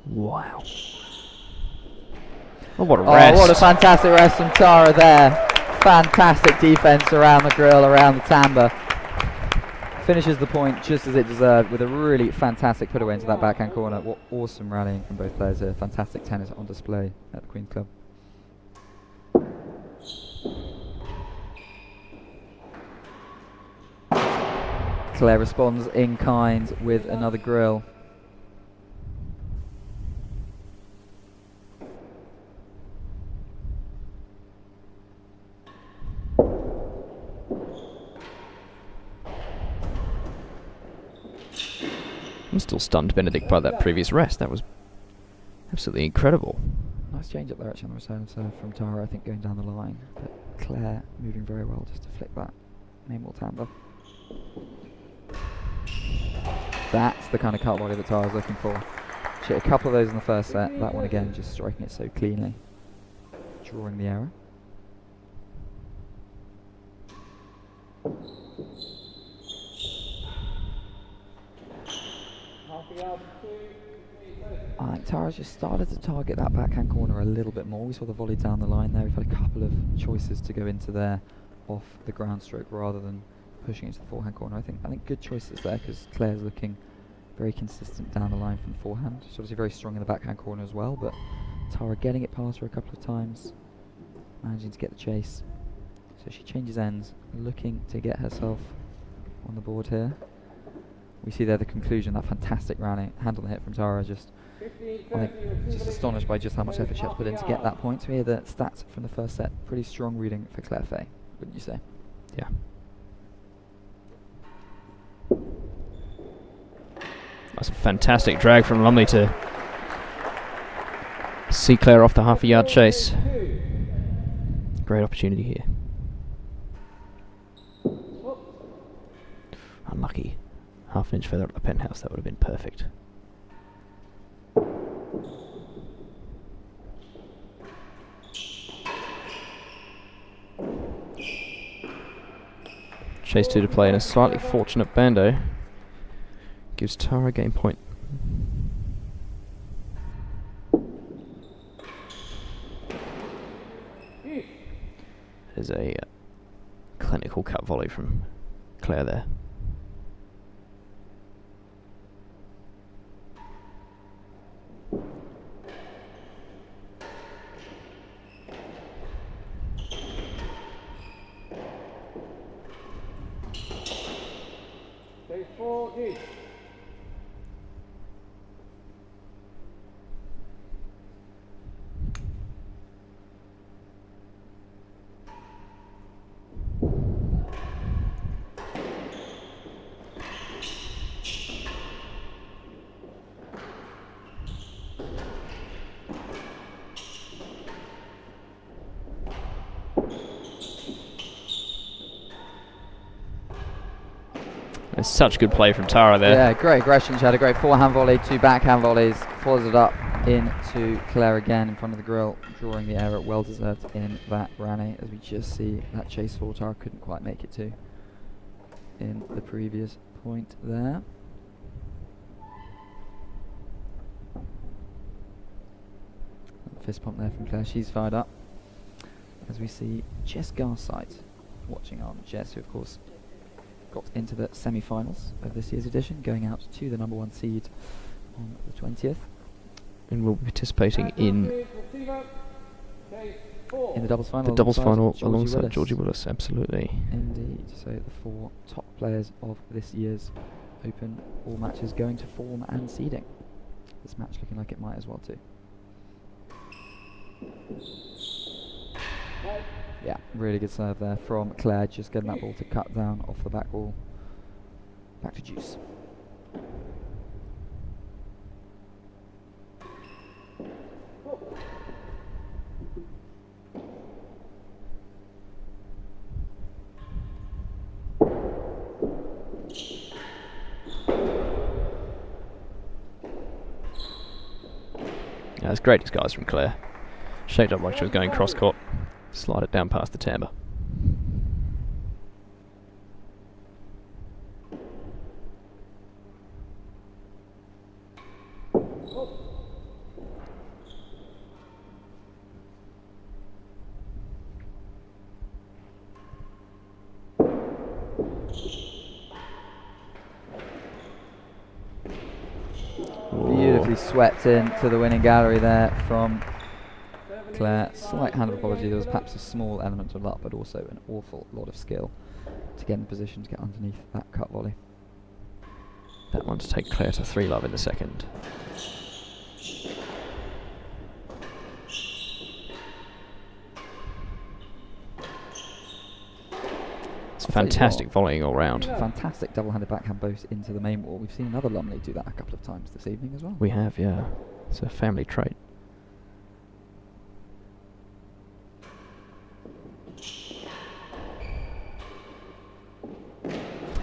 Wow. Oh, what a rest. Oh, what a fantastic rest from Tara there. Fantastic defense around the grill, around the timbre. Finishes the point just as it deserved with a really fantastic put away into that backhand corner. What awesome rallying from both players here. Fantastic tennis on display at the Queen's Club. Claire responds in kind with another grill. I'm still stunned, Benedict, by that previous rest. That was absolutely incredible. Nice change up there actually on the return serve from Tara, I think, going down the line. But Claire moving very well just to flick that main wall timbre. That's the kind of cut volley that Tara's looking for. She hit a couple of those in the first set. That one again, just striking it so cleanly. Drawing the error. I think Tara's just started to target that backhand corner a little bit more. We saw the volley down the line there. We've had a couple of choices to go into there off the ground stroke rather than pushing into the forehand corner. I think good choices there because Claire's looking very consistent down the line from the forehand. She's obviously very strong in the backhand corner as well, but Tara getting it past her a couple of times, managing to get the chase. So she changes ends, looking to get herself on the board here. We see there the conclusion, that fantastic rally, hand on the hit from Tara. Just astonished by just how much effort she had to put in to get that point. So here the stats from the first set, pretty strong reading for Claire Fahey, wouldn't you say? Yeah. That's a fantastic drag from Lumley to see Claire off the half-a-yard chase. Great opportunity here. Unlucky. Half an inch further up the penthouse, that would have been perfect. Chase 2 to play in a slightly fortunate bando. Gives Tara a game point. There's a clinical cut volley from Claire there. Take 4 each. There's such good play from Tara there. Yeah, great aggression. She had a great forehand volley, 2 backhand volleys, follows it up into Claire again in front of the grill, drawing the error, well deserved in that rally, as we just see that chase for Tara couldn't quite make it to. in the previous point there. Fist pump there from Claire. She's fired up. As we see Jess Garside watching on. Jess, who of course got into the semi-finals of this year's edition, going out to the #1 seed on the 20th. And will be participating in the doubles final. The doubles final alongside Willis. Georgie Willis, absolutely. Indeed. So the 4 top players of this year's Open, all matches going to form and seeding. This match looking like it might as well too. Yeah, really good serve there from Claire, just getting that ball to cut down off the back wall. Back to Juice. Yeah, it's great disguise from Claire. Shaped up like she was going cross court. Slide it down past the timbre. Beautifully swept into the winning gallery there from Claire. Slight hand of apology. There was perhaps a small element of luck, but also an awful lot of skill to get in position to get underneath that cut volley. That one to take Claire to 3-love in the second. It's fantastic volleying all round. Fantastic double-handed backhand both into the main wall. We've seen another Lumley do that a couple of times this evening as well. We have, yeah. It's a family trait.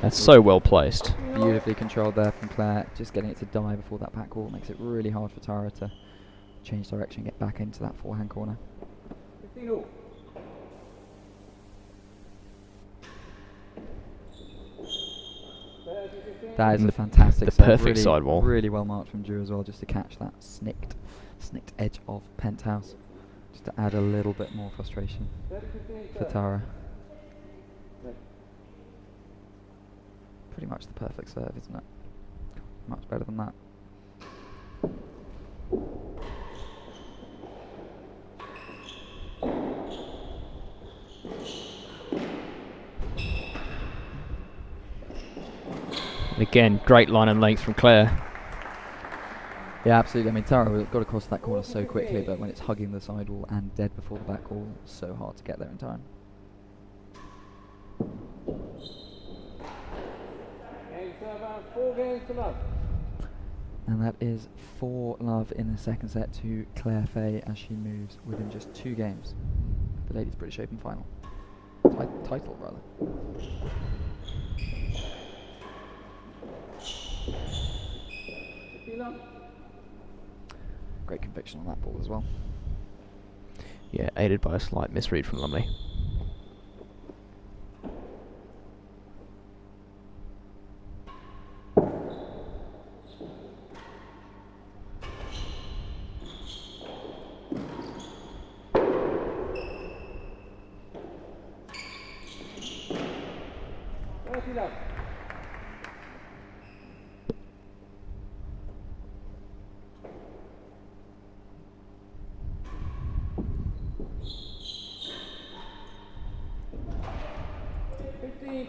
That's so well placed. Beautifully controlled there from Claire, just getting it to die before that back wall makes it really hard for Tara to change direction, get back into that forehand corner. 15-all. That is a fantastic the serve. perfect Really, sidewall. really well marked from Drew as well, just to catch that snicked edge of Penthouse, just to add a little bit more frustration for Tara. Pretty much the perfect serve, isn't it? Much better than that. And again, great line and length from Claire. Yeah, absolutely. I mean, Tara got across that corner so quickly, but when it's hugging the sidewall and dead before the back wall, so hard to get there in time. Game server, 4 games to love. And that is 4-love in the second set to Claire Fahey as she moves within just 2 games. The Ladies British Open final. Title, rather. Great conviction on that ball as well. Yeah, aided by a slight misread from Lumley. Love.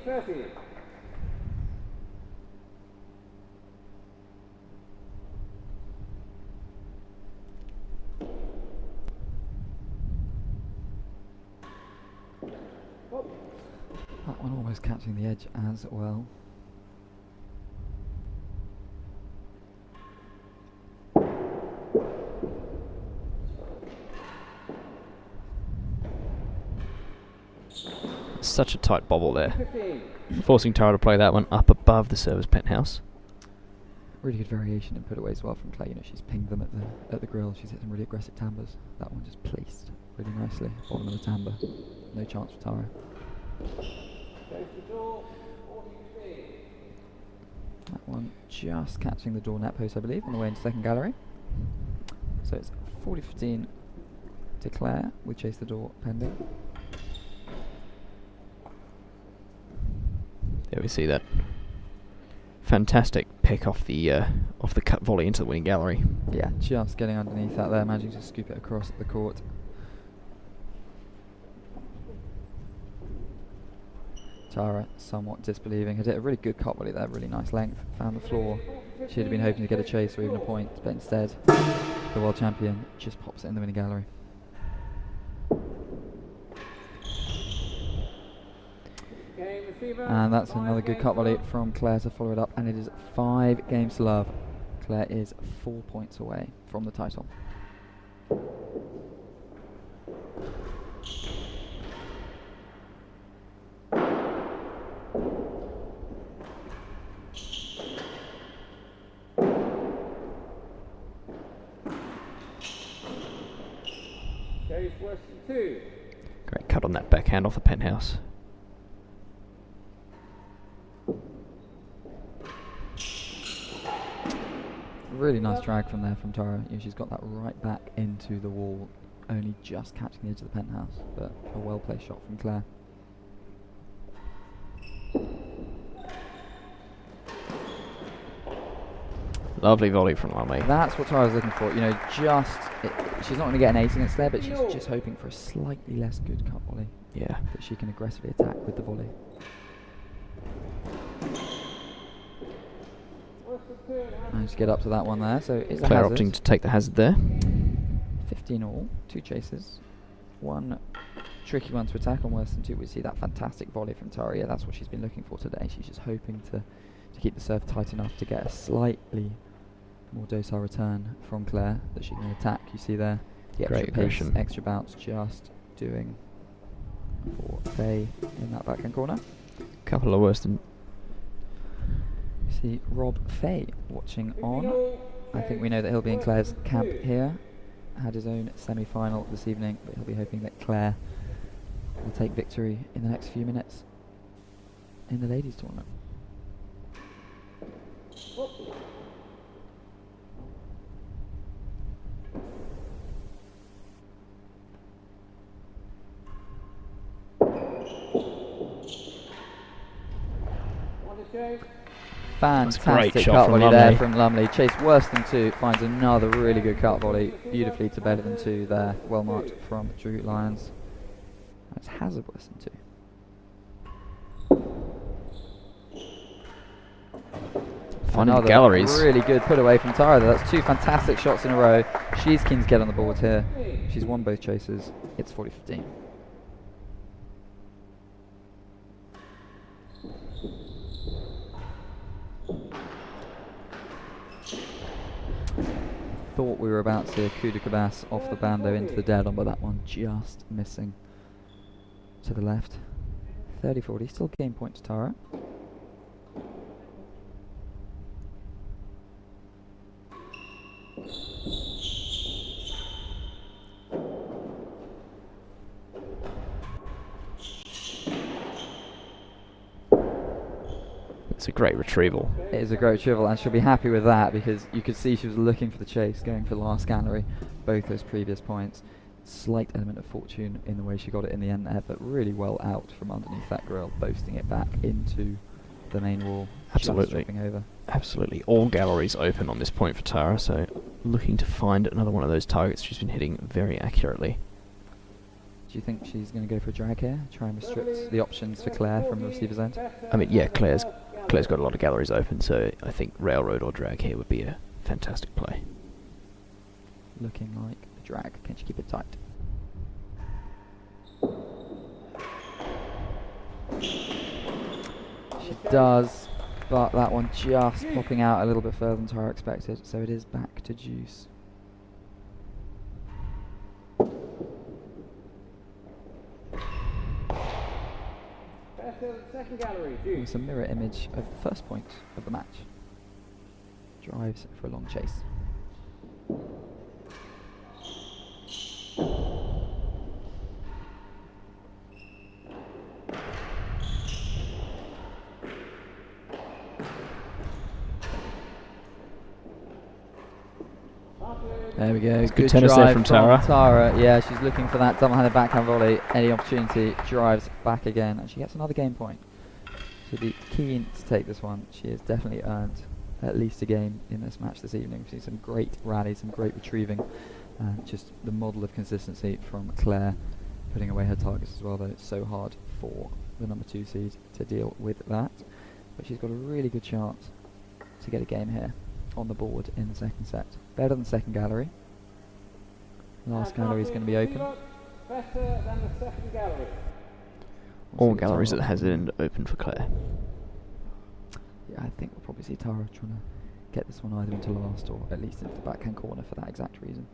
Fahey. That one almost catching the edge as well. Such a tight bobble there. Forcing Tara to play that one up above the service Penthouse. Really good variation and put away as well from Clay. You know, she's pinged them at the grill. She's hit some really aggressive timbers. That one just placed really nicely. Bottom of the timber. No chance for Tara. That one just catching the door net post, I believe, on the way into second gallery. So it's 40-15 to Claire with chase the door pending. There we see that fantastic pick off the cut volley into the winning gallery. Yeah, just getting underneath that there, managing to scoop it across the court. Tara somewhat disbelieving. Had hit a really good cut volley there, really nice length. Found the floor. She'd have been hoping to get a chase or even a point, but instead the world champion just pops it in the winning gallery. And that's another good cut volley from Claire to follow it up, and it is 5 games to love. Claire is 4 points away from the title. Chase worse than 2. Great cut on that backhand off the penthouse. Really nice drag from there from Tara. She's got that right back into the wall, only just catching the edge of the penthouse, but a well-placed shot from Claire. Lovely volley from Lumley. That's what Tara's looking for. You know, she's not going to get an ace against there, but she's just hoping for a slightly less good cut volley. Yeah. That she can aggressively attack with the volley. Managed to get up to that one there, so it's a Claire hazard. opting to take the hazard there. 15 all, 2 chases. One tricky one to attack on worse than 2. We see that fantastic volley from Tara. Yeah, that's what she's been looking for today. She's just hoping to keep the serve tight enough to get a slightly more docile return from Claire that she can attack. You see there, the Great extra pace, aggression. extra bounce, just doing for Fahey in that backhand corner. Couple of worse than. See Rob Fahey watching on. I think we know that he'll be in Claire's camp here. Had his own semi-final this evening, but he'll be hoping that Claire will take victory in the next few minutes in the ladies' tournament. Fantastic great shot cut from volley there Lumley. from Lumley. Chase worse than 2, finds another really good cut volley, beautifully to better than 2 there. Well marked from Drew Lyons. That's hazard worse than 2. Finding the Another galleries. really good put away from Tara. That's 2 fantastic shots in a row. She's keen to get on the board here. She's won both chases. It's 40-15. Thought we were about to see a coup de cabas off the bando into the dead on, but that one just missing to the left. 30-40, still game point to Tara. It's a great retrieval. It is a great retrieval, and she'll be happy with that because you could see she was looking for the chase, going for the last gallery, both those previous points. Slight element of fortune in the way she got it in the end there, but really well out from underneath that grill, boasting it back into the main wall. Absolutely. Just dropping over. Absolutely. All galleries open on this point for Tara, so looking to find another one of those targets she's been hitting very accurately. Do you think she's going to go for a drag here? Try and restrict the options for Claire from the receiver's end? I mean, yeah, Claire's got a lot of galleries open, so I think railroad or drag here would be a fantastic play. Looking like a drag. Can she keep it tight? She does, but that one just popping out a little bit further than Tara expected, so it is back to deuce. Second gallery, It's a mirror image of the first point of the match. Drives for a long chase. There we go. Good tennis there from Tara. Tara. Yeah, she's looking for that double-handed backhand volley. Any opportunity, drives back again, and she gets another game point. She'll be keen to take this one. She has definitely earned at least a game in this match this evening. We've seen some great rallies, some great retrieving, and just the model of consistency from Claire, putting away her targets as well, though it's so hard for the number 2 seed to deal with that. But she's got a really good chance to get a game here on the board in the second set. Better than second gallery. Last gallery is going to be open. Better than the second gallery. All galleries at the hazard end open for Claire. Yeah, I think we'll probably see Tara trying to get this one either into last or at least into the backhand corner for that exact reason.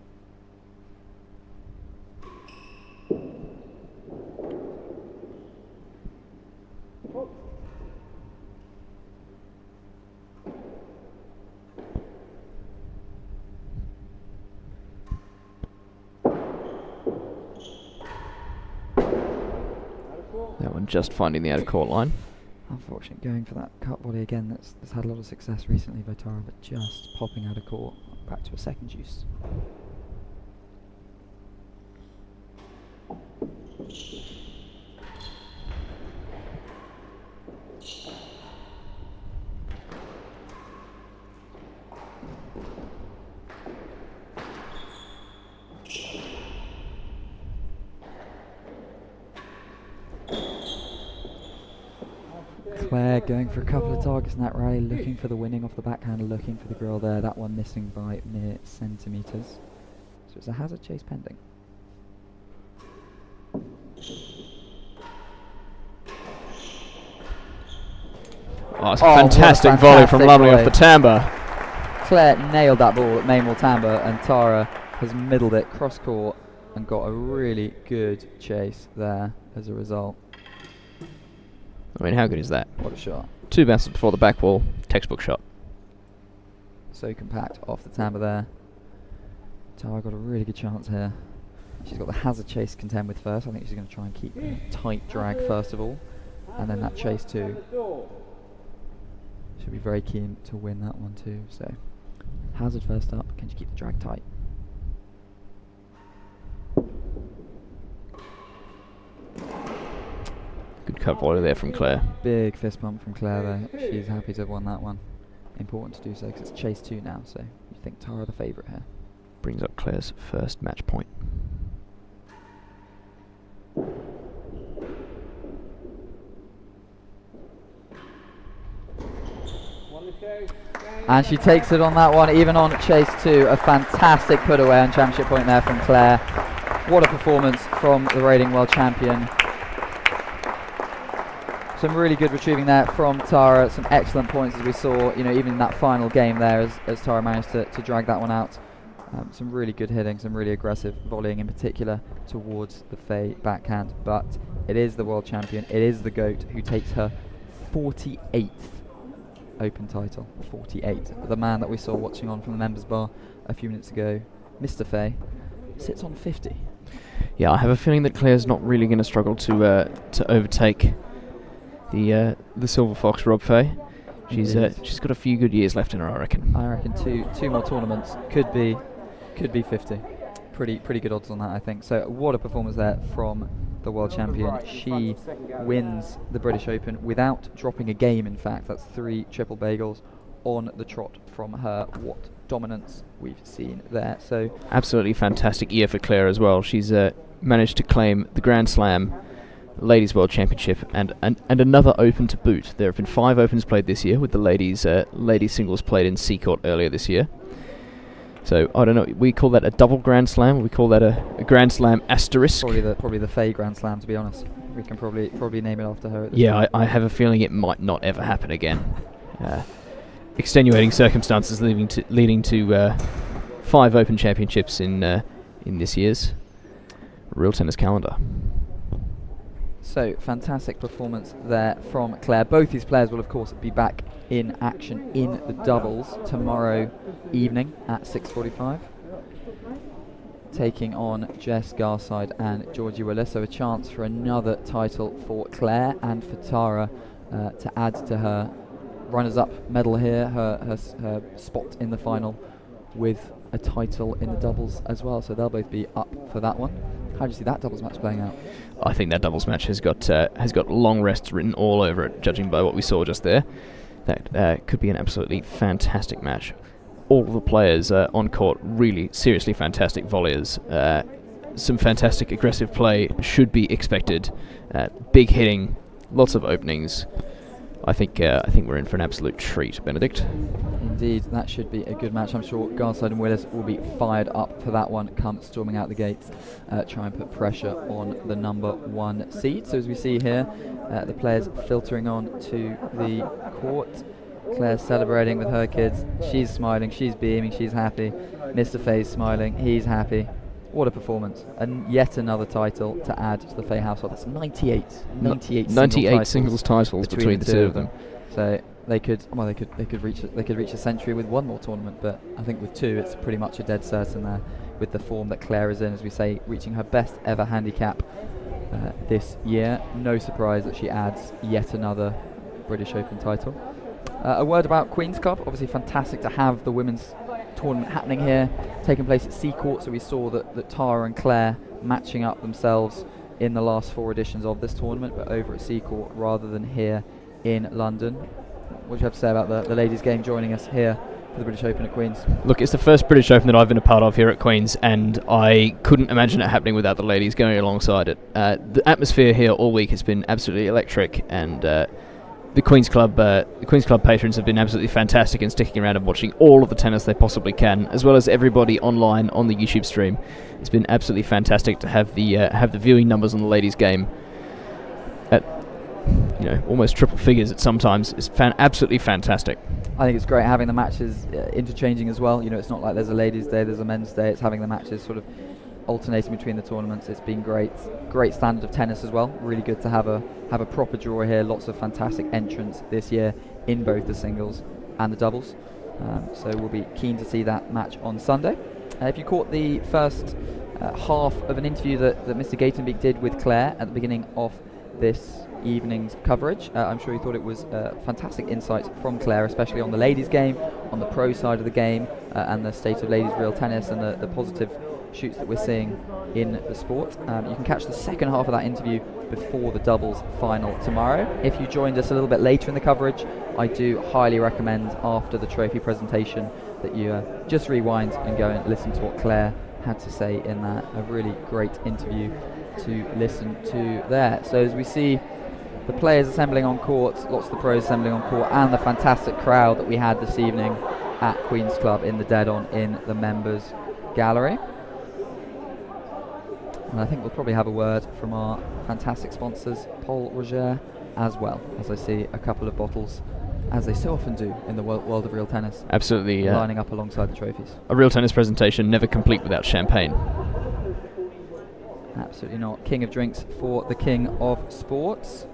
That one just finding the out of court line. Unfortunate going for that cut volley again. That's had a lot of success recently by Tara, but just popping out of court. Back to a second juice. Claire going for a couple of targets in that rally, looking for the winning off the backhand, looking for the girl there. That one missing by mere centimetres. So it's a hazard chase pending. Oh, it's a fantastic volley from Lumley off the timbre. Claire nailed that ball at Mainwell timbre, and Tara has middled it cross court and got a really good chase there as a result. I mean, how good is that? What a shot. 2 bounces before the back wall, textbook shot. So compact off the timbre there. Tara got a really good chance here. She's got the hazard chase to contend with first. I think she's going to try and keep tight drag first of all, and then that chase too. She'll be very keen to win that one too. So hazard first up. Can she keep the drag tight? Good cut volley there from Claire. Big fist bump from Claire there. She's happy to have won that one. Important to do so because it's chase 2 now, so you think Tara the favourite here. Brings up Claire's first match point. And she takes it on that one, even on chase 2. A fantastic put away on championship point there from Claire. What a performance from the reigning world champion. Some really good retrieving there from Tara. Some excellent points as we saw, you know, even in that final game there as Tara managed to drag that one out. Some really good hitting, some really aggressive volleying in particular towards the Fahey backhand. But it is the world champion, it is the GOAT who takes her 48th Open title. 48. The man that we saw watching on from the members bar a few minutes ago, Mr. Fahey, sits on 50. Yeah, I have a feeling that Claire's not really going to struggle to overtake the Silver Fox, Rob Fahey. She's got a few good years left in her, I reckon. I reckon two more tournaments could be 50. Pretty good odds on that, I think. So what a performance there from the world champion. She wins the British Open without dropping a game. In fact, that's 3 triple bagels on the trot from her. What dominance we've seen there. So absolutely fantastic year for Claire as well. She's managed to claim the Grand Slam, Ladies World Championship, and another Open to boot. There have been 5 Opens played this year, with the ladies singles played in Seacourt earlier this year. So I don't know, we call that a double Grand Slam. We call that a Grand Slam asterisk. Probably the Fahey Grand Slam, to be honest. We can probably name it after her. At this yeah, I have a feeling it might not ever happen again. Extenuating circumstances leading to 5 Open Championships in this year's Real Tennis calendar. So fantastic performance there from Claire. Both these players will of course be back in action in the doubles tomorrow evening at 6:45, taking on Jess Garside and Georgie Willis. So a chance for another title for Claire and for Tara to add to her runners-up medal here, her spot in the final with a title in the doubles as well, so they'll both be up for that one. How do you see that doubles match playing out? I think that doubles match has got long rests written all over it, judging by what we saw just there. That could be an absolutely fantastic match. All of the players on court, really seriously fantastic volleyers. Some fantastic aggressive play should be expected. Big hitting, lots of openings. I think we're in for an absolute treat, Benedict. Indeed, that should be a good match. I'm sure Garside and Willis will be fired up for that one, come storming out the gates, try and put pressure on the number 1 seed. So as we see here, the players filtering on to the court. Claire's celebrating with her kids. She's smiling, she's beaming, she's happy. Mr. Fahey's smiling, he's happy. What a performance. And yet another title to add to the Fahey household. That's 98 singles titles between the two of them. So they could reach a century with one more tournament, but I think with 2 it's pretty much a dead certain there, with the form that Claire is in, as we say, reaching her best ever handicap this year. No surprise that she adds yet another British Open title. A word about Queen's Club. Obviously fantastic to have the women's tournament happening here, taking place at Sea Court. So we saw that Tara and Claire matching up themselves in the last 4 editions of this tournament, but over at Sea Court rather than here in London. What do you have to say about the ladies' game joining us here for the British Open at Queen's? Look, it's the first British Open that I've been a part of here at Queen's, and I couldn't imagine it happening without the ladies going alongside it. The atmosphere here all week has been absolutely electric, and the Queen's Club patrons have been absolutely fantastic in sticking around and watching all of the tennis they possibly can, as well as everybody online on the YouTube stream. It's been absolutely fantastic to have the viewing numbers on the ladies' game at almost triple figures at sometimes. It's absolutely fantastic. I think it's great having the matches interchanging as well. It's not like there's a ladies' day, there's a men's day. It's having the matches sort of alternating between the tournaments. It's been great standard of tennis as well. Really good to have a proper draw here. Lots of fantastic entrants this year in both the singles and the doubles. So we'll be keen to see that match on Sunday. If you caught the first half of an interview that Mr. Gatenbeek did with Claire at the beginning of this evening's coverage, I'm sure you thought it was fantastic insights from Claire, especially on the ladies' game, on the pro side of the game, and the state of ladies' real tennis and the positive shoots that we're seeing in the sport. You can catch the second half of that interview before the doubles final tomorrow. If you joined us a little bit later in the coverage, I do highly recommend after the trophy presentation that you just rewind and go and listen to what Claire had to say in that. A really great interview to listen to there. So as we see the players assembling on court, lots of the pros assembling on court, and the fantastic crowd that we had this evening at Queen's Club in the dead-on in the members gallery. And I think we'll probably have a word from our fantastic sponsors, Paul Roger, as well, as I see a couple of bottles, as they so often do in the world of real tennis. Absolutely. Lining up alongside the trophies. A real tennis presentation never complete without champagne. Absolutely not. King of drinks for the king of sports.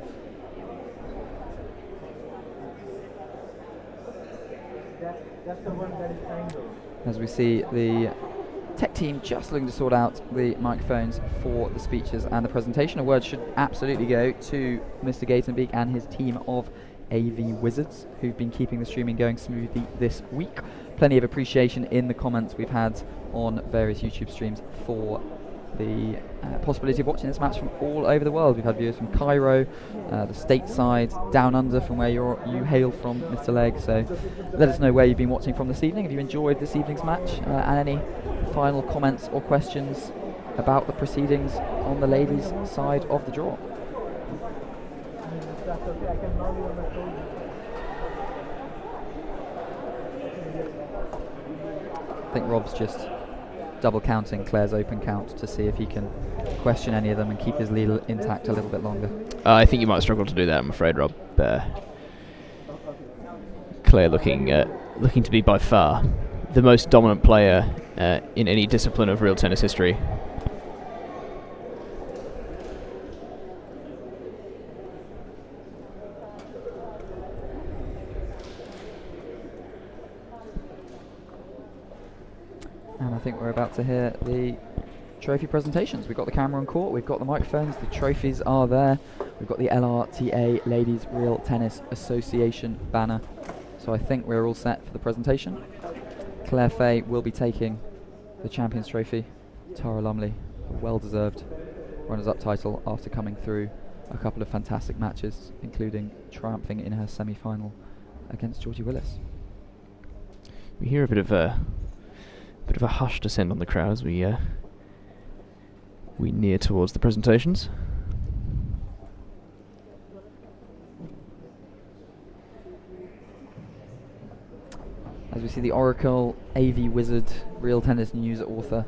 As we see the tech team just looking to sort out the microphones for the speeches and the presentation. A word should absolutely go to Mr. Gatenbeek and his team of AV wizards who've been keeping the streaming going smoothly this week. Plenty of appreciation in the comments we've had on various YouTube streams for the possibility of watching this match from all over the world. We've had viewers from Cairo, the stateside, down under from where you hail from, Mr. Legg. So let us know where you've been watching from this evening. Have you enjoyed this evening's match? And any final comments or questions about the proceedings on the ladies' side of the draw? I think Rob's just double counting Claire's open count to see if he can question any of them and keep his lead intact a little bit longer. I think you might struggle to do that, I'm afraid, Rob. Claire looking to be by far the most dominant player in any discipline of real tennis history. And I think we're about to hear the trophy presentations. We've got the camera on court, we've got the microphones, the trophies are there. We've got the LRTA, Ladies Real Tennis Association banner. So I think we're all set for the presentation. Claire Fahey will be taking the Champions Trophy. Tara Lumley, a well-deserved runners-up title after coming through a couple of fantastic matches, including triumphing in her semi-final against Georgie Willis. We hear a bit of a hush descend on the crowd as we near towards the presentations. As we see the Oracle, AV Wizard, Real Tennis News author,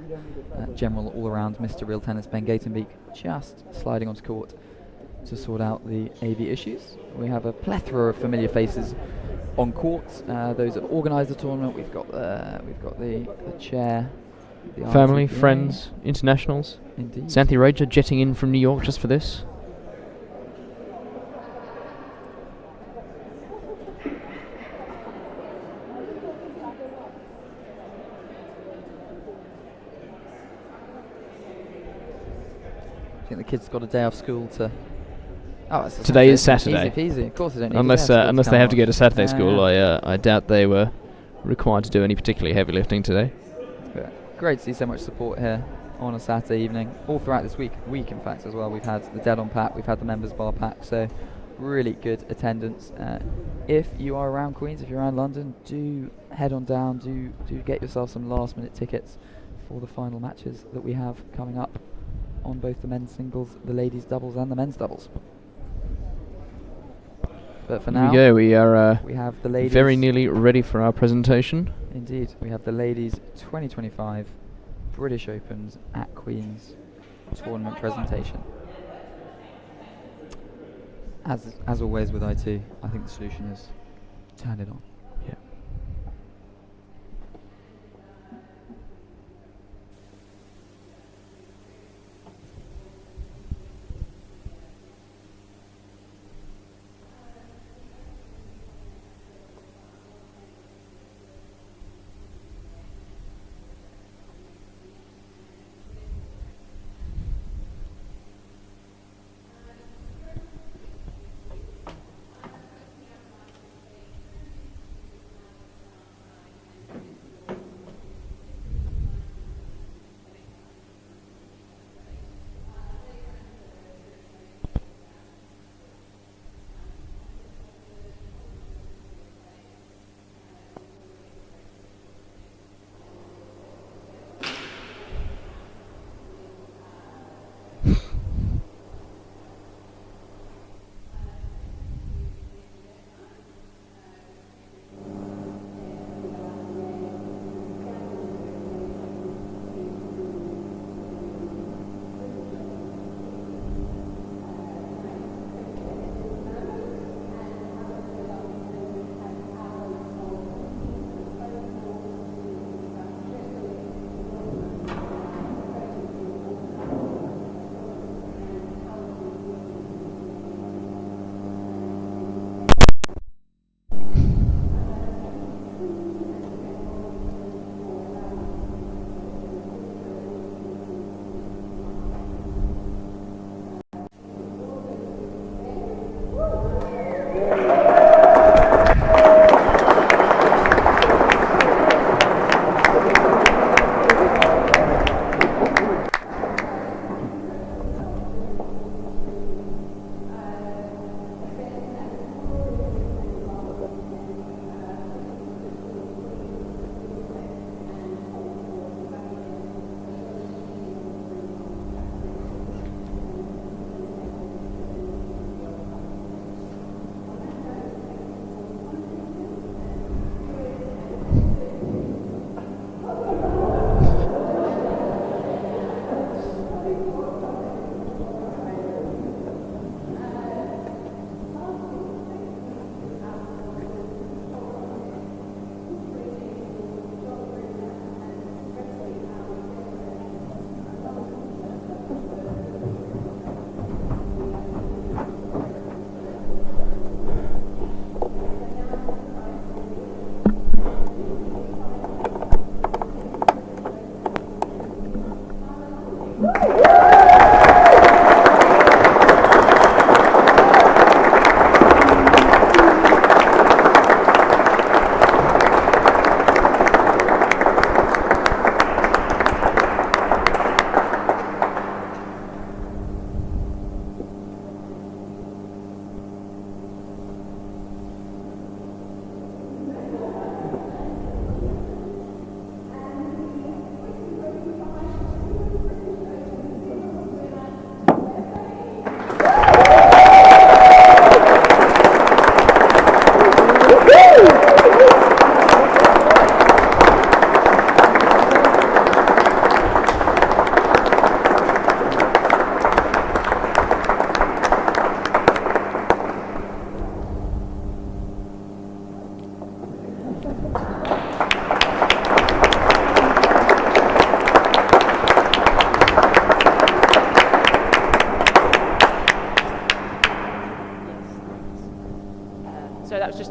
general all-around Mr. Real Tennis Ben Gatenbeek just sliding onto court to sort out the AV issues. We have a plethora of familiar faces on court. Those that organise the tournament. We've got the chair, the Family, RTPA. friends, internationals. Indeed. Xanthi Rager jetting in from New York just for this. I think the kids got a day off school to. Oh, it's Today is Saturday. Easy peasy. Of course, they don't need Unless they have to go to Saturday school, Yeah. I doubt they were required to do any particularly heavy lifting today. But great to see so much support here on a Saturday evening, all throughout this week in fact as well. We've had the Dead on pack, we've had the members bar pack, so really good attendance. If you are around Queens, if you're around London, do head on down, do get yourself some last minute tickets for the final matches that we have coming up on both the men's singles, the ladies doubles and the men's doubles. But for now, we are we have the ladies very nearly ready for our presentation. Indeed, we have the ladies 2025 British Opens at Queen's tournament presentation. As always with IT, I think the solution is turn it on. Yeah.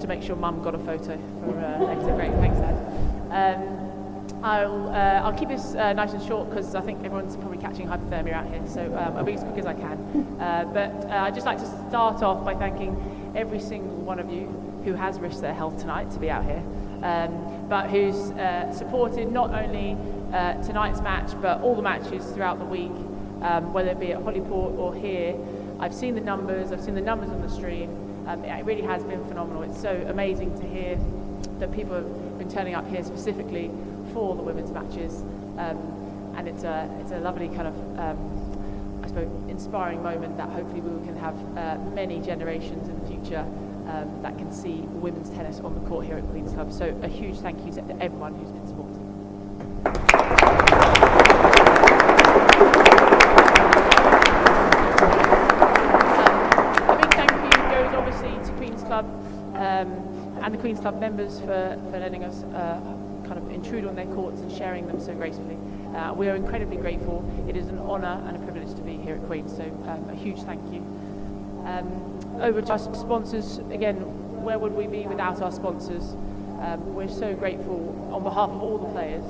to make sure Mum got a photo for exit. Great, thanks, Dad. I'll keep this nice and short because I think everyone's probably catching hypothermia out here, so I'll be as quick as I can. But I'd just like to start off by thanking every single one of you who has risked their health tonight to be out here, but who's supported not only tonight's match but all the matches throughout the week, whether it be at Holyport or here. I've seen the numbers on the stream. It really has been phenomenal. It's so amazing to hear that people have been turning up here specifically for the women's matches, and it's a lovely kind of I suppose inspiring moment that hopefully we can have many generations in the future that can see women's tennis on the court here at Queen's Club. So a huge thank you to everyone who's been supporting. A big thank you goes obviously to Queen's Club and the Queen's Club members for letting us kind of intrude on their courts and sharing them so gracefully. We are incredibly grateful. It is an honour and a privilege to be here at Queen's, so a huge thank you. Over to our sponsors, again, where would we be without our sponsors? We're so grateful on behalf of all the players.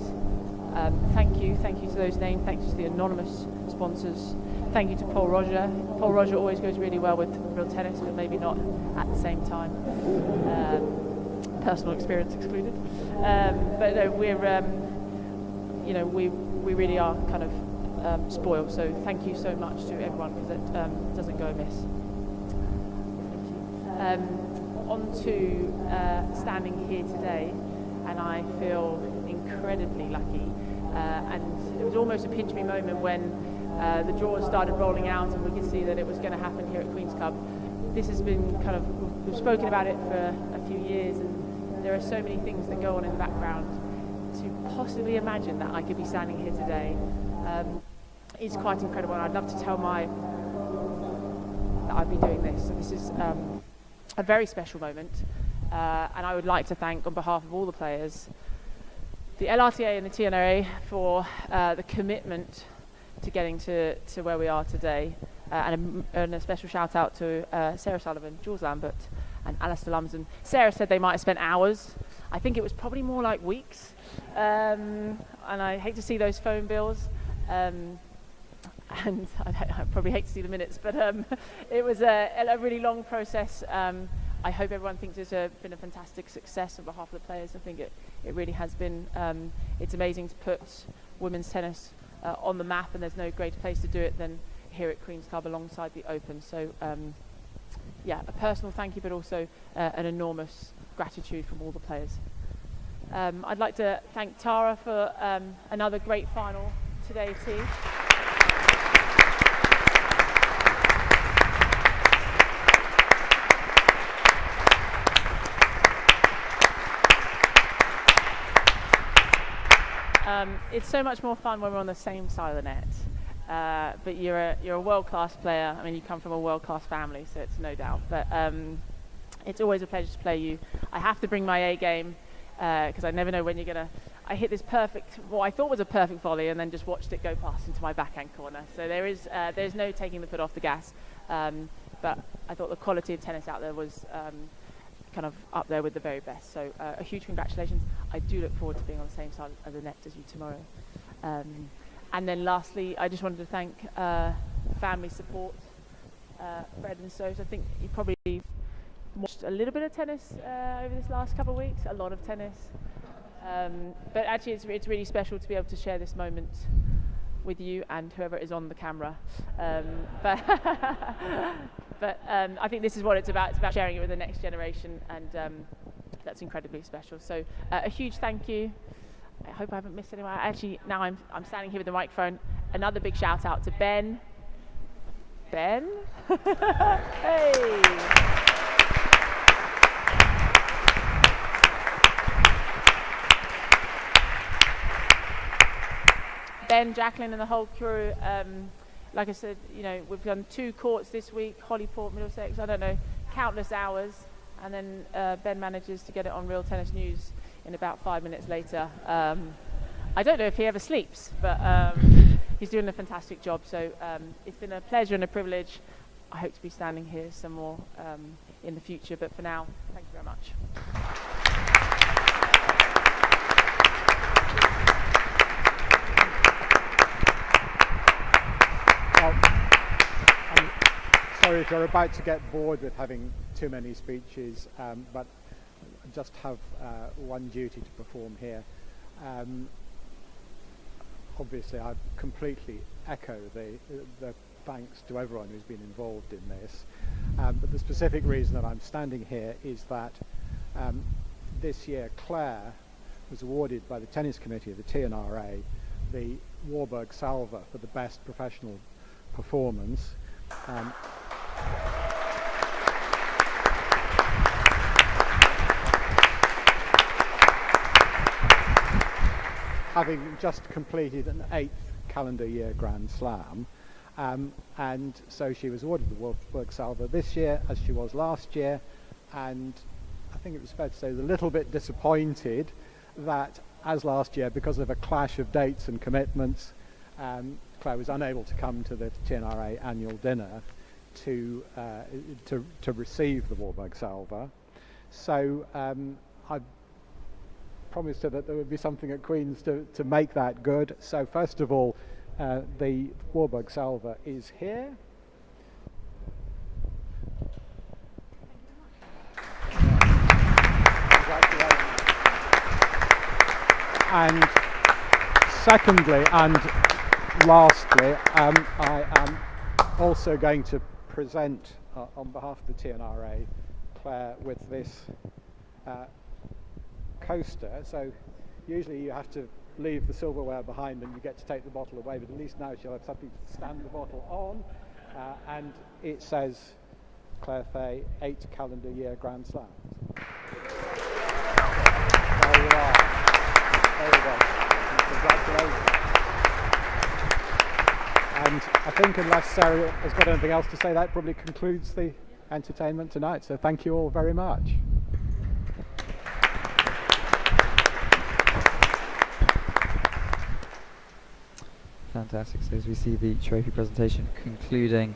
Thank you to those named, thank you to the anonymous sponsors. Thank you to Paul Roger. Paul Roger always goes really well with real tennis, but maybe not at the same time. Personal experience excluded. But no, we're, we really are kind of spoiled. So thank you so much to everyone because it doesn't go amiss. On to standing here today, and I feel incredibly lucky. And it was almost a pinch me moment when the draws started rolling out and we could see that it was going to happen here at Queen's Club. This has been kind of, we've spoken about it for a few years, and there are so many things that go on in the background. To possibly imagine that I could be standing here today is quite incredible, and I'd love to tell that I'd be doing this. So this is a very special moment, and I would like to thank, on behalf of all the players, the LRTA and the T&RA for the commitment to getting to where we are today, and a special shout out to Sarah Sullivan, Jules Lambert and Alistair Lumsden. Sarah said they might have spent hours. I think it was probably more like weeks, and I hate to see those phone bills, and I probably hate to see the minutes, but it was a really long process. I hope everyone thinks it's been a fantastic success on behalf of the players. I think it really has been. It's amazing to put women's tennis on the map, and there's no greater place to do it than here at Queen's Club alongside the Open. So yeah, a personal thank you, but also an enormous gratitude from all the players. I'd like to thank Tara for another great final today too. It's so much more fun when we're on the same side of the net. But you're a world-class player. I mean, you come from a world-class family, so it's no doubt. But it's always a pleasure to play you. I have to bring my A game because I never know when you're gonna. I hit this perfect, what I thought was a perfect volley, and then just watched it go past into my backhand corner. So there's no taking the foot off the gas. But I thought the quality of tennis out there was kind of up there with the very best. So a huge congratulations. I do look forward to being on the same side of the net as you tomorrow. And then lastly, I just wanted to thank family support, Fred and Sos. I think you probably watched a little bit of tennis over this last couple of weeks, a lot of tennis. But actually it's really special to be able to share this moment with you and whoever is on the camera. But I think this is what it's about. It's about sharing it with the next generation, and that's incredibly special. So a huge thank you. I hope I haven't missed anyone. Actually, now I'm standing here with the microphone. Another big shout out to Ben. Ben? Hey! Ben, Jacqueline and the whole crew. Like I said, we've done 2 courts this week, Holyport, Middlesex, I don't know, countless hours. And then Ben manages to get it on Real Tennis News in about 5 minutes later. I don't know if he ever sleeps, but he's doing a fantastic job. So it's been a pleasure and a privilege. I hope to be standing here some more in the future. But for now, thank you very much. I'm sorry if you're about to get bored with having too many speeches, but I just have one duty to perform here. Obviously, I completely echo the thanks to everyone who's been involved in this. But the specific reason that I'm standing here is that this year Claire was awarded by the tennis committee of the T&RA the Warburg Salver for the best professional performance. Having just completed an 8th calendar year Grand Slam, and so she was awarded the Warburg Salver this year as she was last year, and I think it was fair to say a little bit disappointed that, as last year, because of a clash of dates and commitments, Claire was unable to come to the T&RA annual dinner to receive the Warburg Salver. So I promised her that there would be something at Queen's to make that good. So first of all, the Warburg Salver is here. And secondly and lastly, I am also going to present on behalf of the T&RA Claire with this coaster. So usually you have to leave the silverware behind and you get to take the bottle away, but at least now she'll have something to stand the bottle on, and it says Claire Fahey 8 calendar year Grand Slams. There you are. There you go. Congratulations. And I think unless Sarah has got anything else to say, that probably concludes the entertainment tonight. So thank you all very much. Fantastic. So as we see the trophy presentation concluding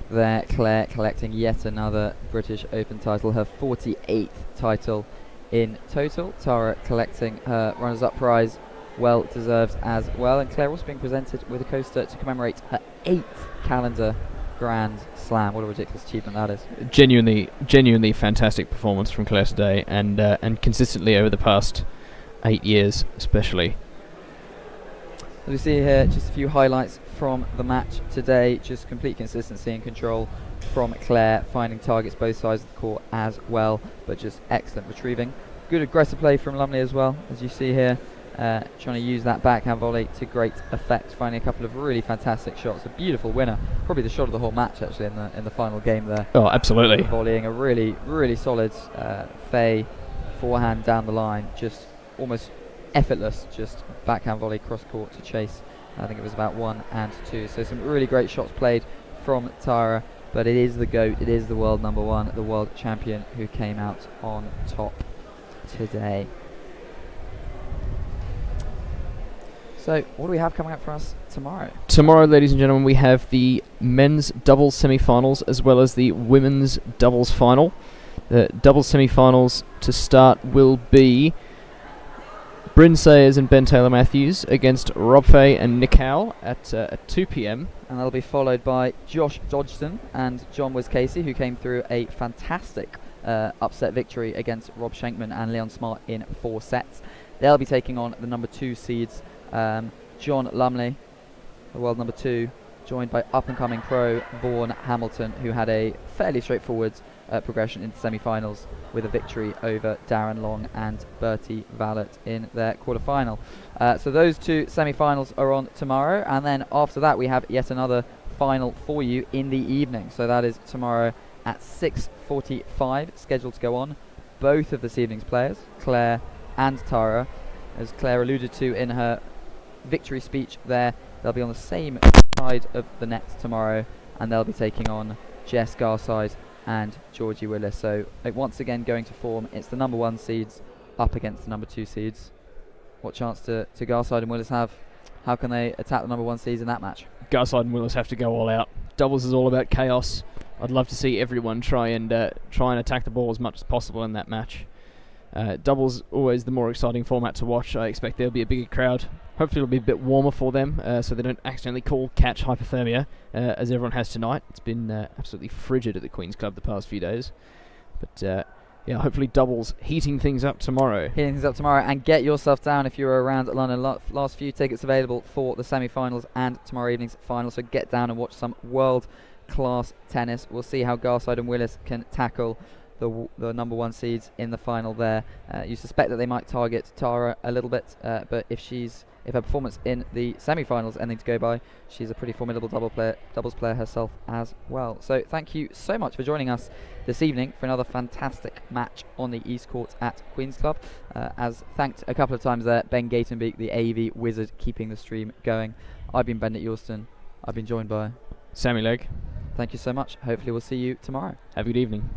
there, Claire collecting yet another British Open title, her 48th title in total. Tara collecting her runners-up prize, well deserved as well. And Claire also being presented with a coaster to commemorate her 8th calendar Grand Slam. What a ridiculous achievement that is. Genuinely fantastic performance from Claire today, and consistently over the past 8 years especially. As we see here, just a few highlights from the match today. Just complete consistency and control from Claire, finding targets both sides of the court as well, but just excellent retrieving. Good aggressive play from Lumley as well, as you see here, trying to use that backhand volley to great effect, finding a couple of really fantastic shots. A beautiful winner, probably the shot of the whole match actually in the final game there. Oh, absolutely. Volleying a really solid Fahey forehand down the line, just almost effortless, just backhand volley cross court to chase. I think it was about 1 and 2. So some really great shots played from Tara, but it is the GOAT, it is the world number one, the world champion who came out on top today. So what do we have coming up for us tomorrow? Tomorrow, ladies and gentlemen, we have the men's doubles semi-finals as well as the women's doubles final. The doubles semi-finals to start will be Bryn Sayers and Ben Taylor-Matthews against Rob Fahey and Nick Howell at 2 p.m. And that'll be followed by Josh Dodgson and John Wiz-Casey, who came through a fantastic upset victory against Rob Schenkman and Leon Smart in 4 sets. They'll be taking on the number 2 seeds, John Lumley, the world number 2, joined by up-and-coming pro Vaughan Hamilton, who had a fairly straightforward progression into semi-finals with a victory over Darren Long and Bertie Vallet in their quarter-final. So those 2 semi-finals are on tomorrow, and then after that we have yet another final for you in the evening. So that is tomorrow at 6:45, scheduled to go on. Both of this evening's players, Claire and Tara, as Claire alluded to in her victory speech there, they'll be on the same side of the net tomorrow, and they'll be taking on Jess Garside and Georgie Willis. So once again going to form, it's the number 1 seeds up against the number 2 seeds. What chance to Garside and Willis have? How can they attack the number 1 seeds in that match? Garside and Willis have to go all out. Doubles is all about chaos. I'd love to see everyone try and attack the ball as much as possible in that match. Doubles always the more exciting format to watch. I expect there'll be a bigger crowd. Hopefully it'll be a bit warmer for them, so they don't accidentally catch hypothermia, as everyone has tonight. It's been absolutely frigid at the Queen's Club the past few days. But yeah, hopefully doubles heating things up tomorrow. And get yourself down if you're around London. Last few tickets available for the semi-finals and tomorrow evening's final, so get down and watch some world-class tennis. We'll see how Garside and Willis can tackle the number one seeds in the final there. You suspect that they might target Tara a little bit, but if her performance in the semi-finals anything to go by, she's a pretty formidable doubles player herself as well. So thank you so much for joining us this evening for another fantastic match on the East Court at Queen's Club. As thanked a couple of times there, Ben Gatenbeek, the AV wizard, keeping the stream going. I've been Bennett Yorston. I've been joined by Sammy Legg. Thank you so much. Hopefully we'll see you tomorrow. Have a good evening.